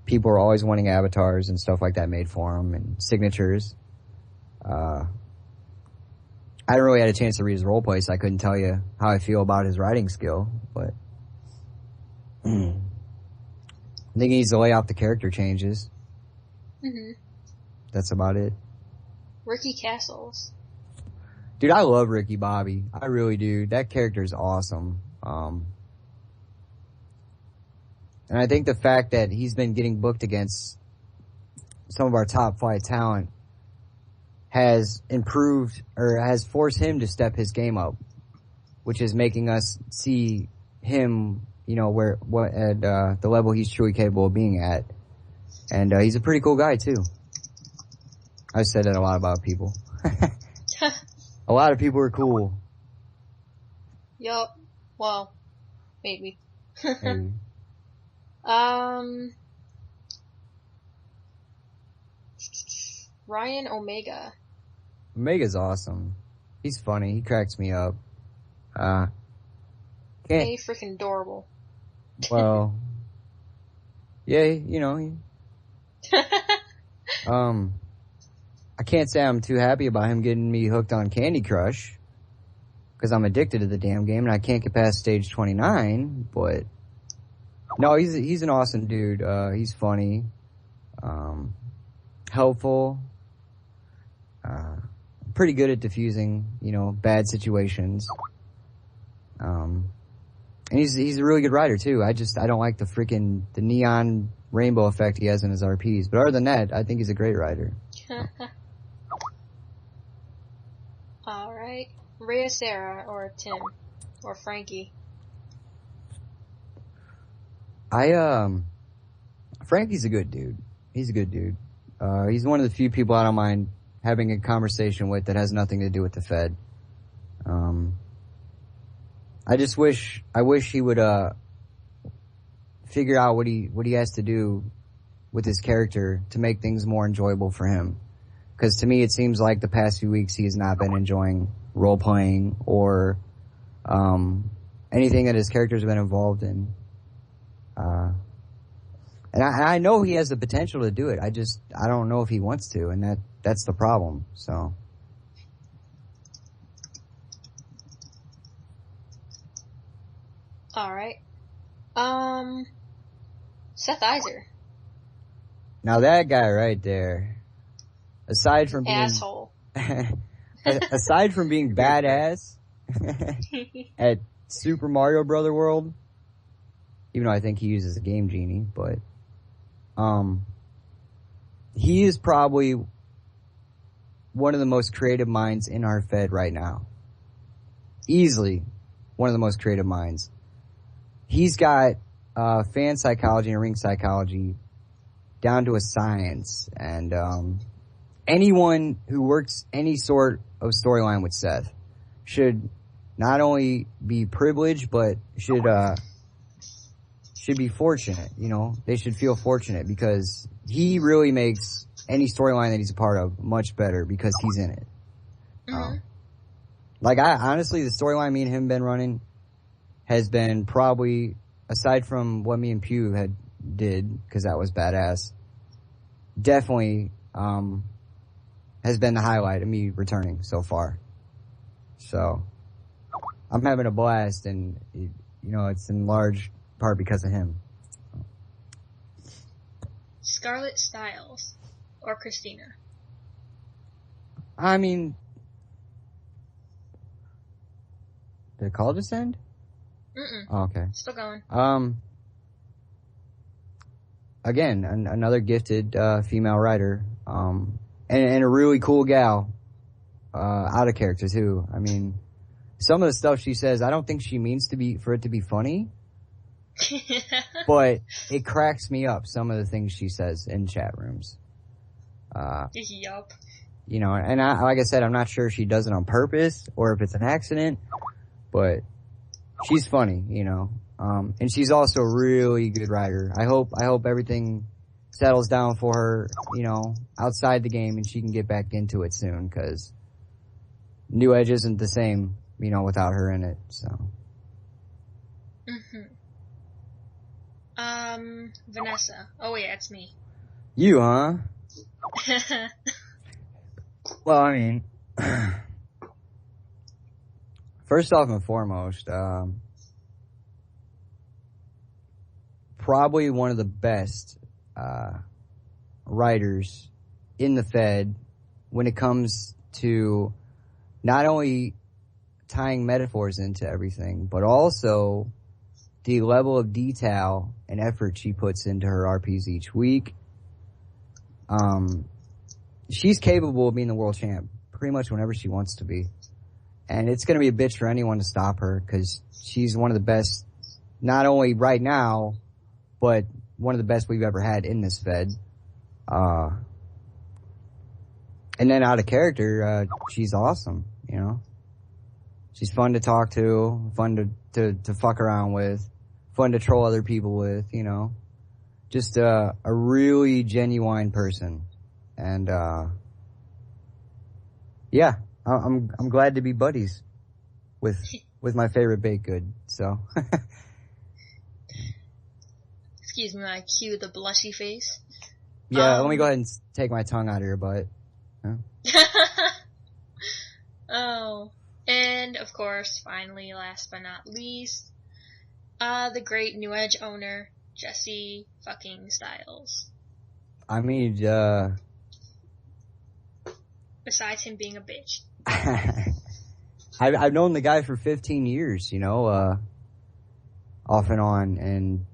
Speaker 2: people are always wanting avatars and stuff like that made for them and signatures. I haven't really had a chance to read his roleplay, so I couldn't tell you how I feel about his writing skill, but I think he needs to lay out the character changes. That's about it.
Speaker 1: Ricky Castles.
Speaker 2: Dude, I love Ricky Bobby. I really do. That character is awesome. And I think the fact that he's been getting booked against some of our top flight talent has improved or has forced him to step his game up, which is making us see him, you know, at the level he's truly capable of being at. And he's a pretty cool guy too. I've said that a lot about people. A lot of people are cool.
Speaker 1: Yup. Well, maybe.
Speaker 2: Maybe.
Speaker 1: Ryan Omega.
Speaker 2: Omega's awesome. He's funny. He cracks me up.
Speaker 1: Hey, freaking adorable.
Speaker 2: Well, yeah, you know, I can't say I'm too happy about him getting me hooked on Candy Crush, because I'm addicted to the damn game and I can't get past stage 29, but no, he's an awesome dude. He's funny, helpful, pretty good at diffusing, you know, bad situations. And he's a really good rider too. I don't like the neon rainbow effect he has in his RPs. But other than that, I think he's a great rider.
Speaker 1: Alright. Rhea, Sarah, or Tim, or Frankie.
Speaker 2: Frankie's a good dude. He's a good dude. He's one of the few people I don't mind having a conversation with that has nothing to do with the Fed. I wish he would, figure out what he has to do with his character to make things more enjoyable for him. Cause to me, it seems like the past few weeks he has not been enjoying role playing or, anything that his character's been involved in. And I know he has the potential to do it. I don't know if he wants to, and that's the problem, so.
Speaker 1: Alright. Seth Iser.
Speaker 2: Now that guy right there, aside from being
Speaker 1: asshole.
Speaker 2: aside from being badass at Super Mario Brother World, even though I think he uses a Game Genie, but he is probably one of the most creative minds in our Fed right now. Easily one of the most creative minds. He's got fan psychology and ring psychology down to a science, and anyone who works any sort of storyline with Seth should not only be privileged, but should be fortunate. You know, they should feel fortunate because he really makes any storyline that he's a part of much better because he's in it.
Speaker 1: Mm-hmm.
Speaker 2: Like honestly, the storyline me and him been running has been probably, aside from what me and Pew did, because that was badass, definitely has been the highlight of me returning so far. So I'm having a blast, and you know, it's in large part because of him.
Speaker 1: Scarlett Styles or Christina.
Speaker 2: I mean, did the call just end? Oh, okay.
Speaker 1: Still going.
Speaker 2: Again, another gifted female writer, and a really cool gal, out of character too. I mean, some of the stuff she says, I don't think she means for it to be funny, but it cracks me up. Some of the things she says in chat rooms.
Speaker 1: Yup.
Speaker 2: You know, and like I said, I'm not sure if she does it on purpose or if it's an accident, but she's funny, you know. And she's also a really good writer. I hope everything settles down for her, you know, outside the game, and she can get back into it soon, because New Edge isn't the same, you know, without her in it, so.
Speaker 1: Vanessa. Oh yeah, it's me.
Speaker 2: You, huh? Well, I mean, first off and foremost, probably one of the best writers in the Fed when it comes to not only tying metaphors into everything, but also the level of detail and effort she puts into her RPs each week. She's capable of being the world champ pretty much whenever she wants to be. And it's going to be a bitch for anyone to stop her, because she's one of the best, not only right now, but one of the best we've ever had in this Fed. And then out of character, she's awesome, you know. She's fun to talk to, fun to fuck around with, fun to troll other people with, you know. Just a really genuine person. And yeah, I'm glad to be buddies with my favorite baked good. So.
Speaker 1: Excuse me, I cue the blushy face.
Speaker 2: Yeah, let me go ahead and take my tongue out of your butt. Huh?
Speaker 1: Oh, and of course, finally, last but not least, the great New Edge owner, Jesse fucking Styles.
Speaker 2: I mean,
Speaker 1: Besides him being a bitch.
Speaker 2: I've known the guy for 15 years, you know, off and on, and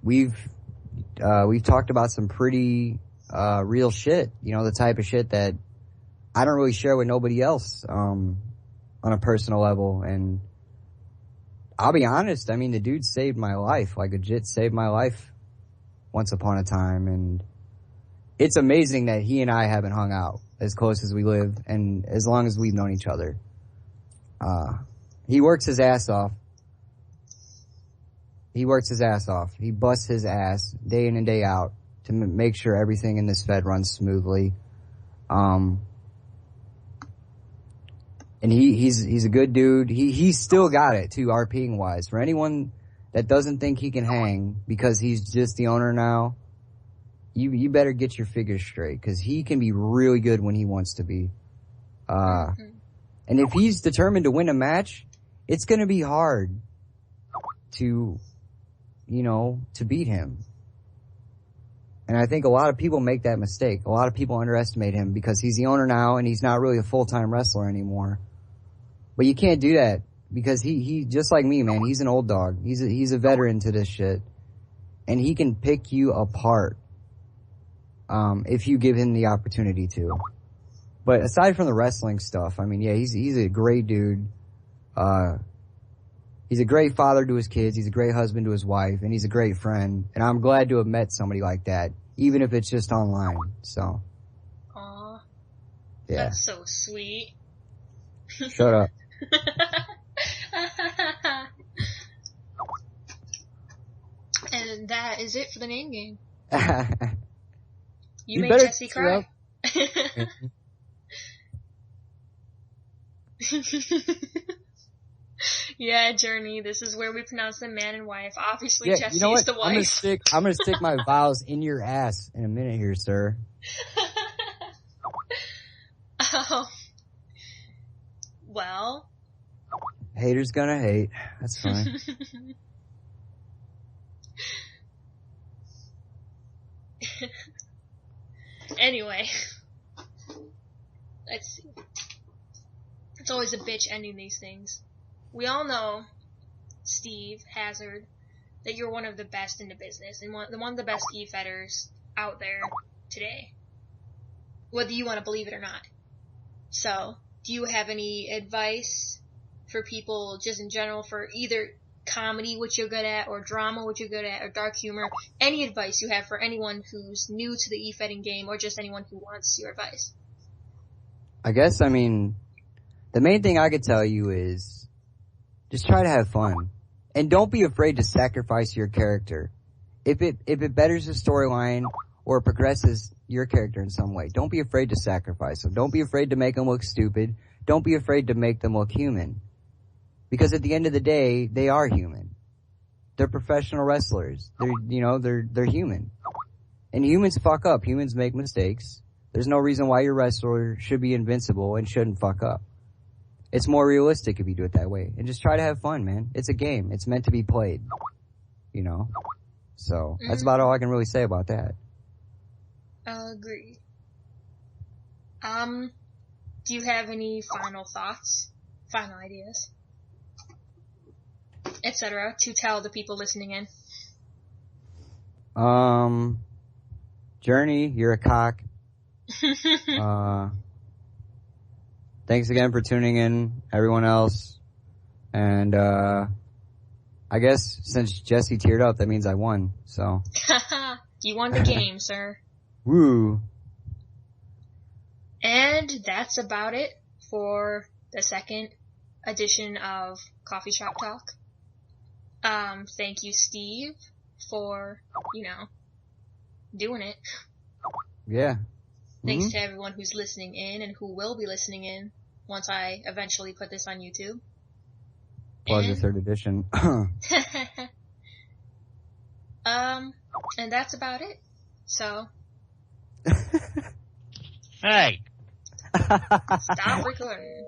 Speaker 2: we've talked about some pretty real shit, you know, the type of shit that I don't really share with nobody else on a personal level. And I'll be honest, I mean, the dude saved my life, like legit saved my life once upon a time. And it's amazing that he and I haven't hung out as close as we live and as long as we've known each other. He works his ass off. He busts his ass day in and day out to make sure everything in this Fed runs smoothly. And he's a good dude. He's still got it too, RPing wise. For anyone that doesn't think he can hang because he's just the owner now, you better get your figures straight, because he can be really good when he wants to be. And if he's determined to win a match, it's gonna be hard to beat him. And I think a lot of people make that mistake. A lot of people underestimate him because he's the owner now and he's not really a full-time wrestler anymore. But you can't do that, because he just like me, man, he's an old dog. He's a veteran to this shit. And he can pick you apart, if you give him the opportunity to. But aside from the wrestling stuff, I mean, yeah, he's a great dude. He's a great father to his kids. He's a great husband to his wife, and he's a great friend. And I'm glad to have met somebody like that, even if it's just online. So.
Speaker 1: Aw.
Speaker 2: Yeah.
Speaker 1: That's so sweet.
Speaker 2: Shut up.
Speaker 1: And that is it for the name game. You
Speaker 2: You
Speaker 1: made
Speaker 2: better
Speaker 1: Jesse cry. Yeah, Journey. This is where we pronounce them man and wife. Obviously,
Speaker 2: Yeah,
Speaker 1: Jesse's
Speaker 2: you know what?
Speaker 1: the wife.
Speaker 2: I'm gonna stick my vowels in your ass in a minute here, sir.
Speaker 1: Oh. Well.
Speaker 2: Haters gonna hate. That's fine.
Speaker 1: Anyway. Let's see. It's always a bitch ending these things. We all know, Steve Hazard, that you're one of the best in the business and one of the best e-fetters out there today. Whether you want to believe it or not. So, do you have any advice for people just in general for either comedy, which you're good at, or drama, which you're good at, or dark humor? Any advice you have for anyone who's new to the e-fetting game, or just anyone who wants your advice?
Speaker 2: I guess, I mean, the main thing I could tell you is just try to have fun. And don't be afraid to sacrifice your character. If it betters the storyline or progresses your character in some way, don't be afraid to sacrifice them. Don't be afraid to make them look stupid. Don't be afraid to make them look human. Because at the end of the day, they are human. They're professional wrestlers. They're human. And humans fuck up. Humans make mistakes. There's no reason why your wrestler should be invincible and shouldn't fuck up. It's more realistic if you do it that way. And just try to have fun, man. It's a game. It's meant to be played. You know? So, that's about all I can really say about that.
Speaker 1: Agreed. Do you have any final thoughts, final ideas, etc., to tell the people listening in?
Speaker 2: Journey, you're a cock. Thanks again for tuning in, everyone else. And, I guess since Jesse teared up, that means I won, so.
Speaker 1: You won the game, sir.
Speaker 2: Woo.
Speaker 1: And that's about it for the second edition of Coffee Shop Talk. Thank you, Steve, for, doing it.
Speaker 2: Yeah.
Speaker 1: Thanks to everyone who's listening in and who will be listening in once I eventually put this on YouTube.
Speaker 2: Plug the
Speaker 1: And-
Speaker 2: 3rd edition.
Speaker 1: And that's about it. So,
Speaker 5: Hey.
Speaker 1: stop recording.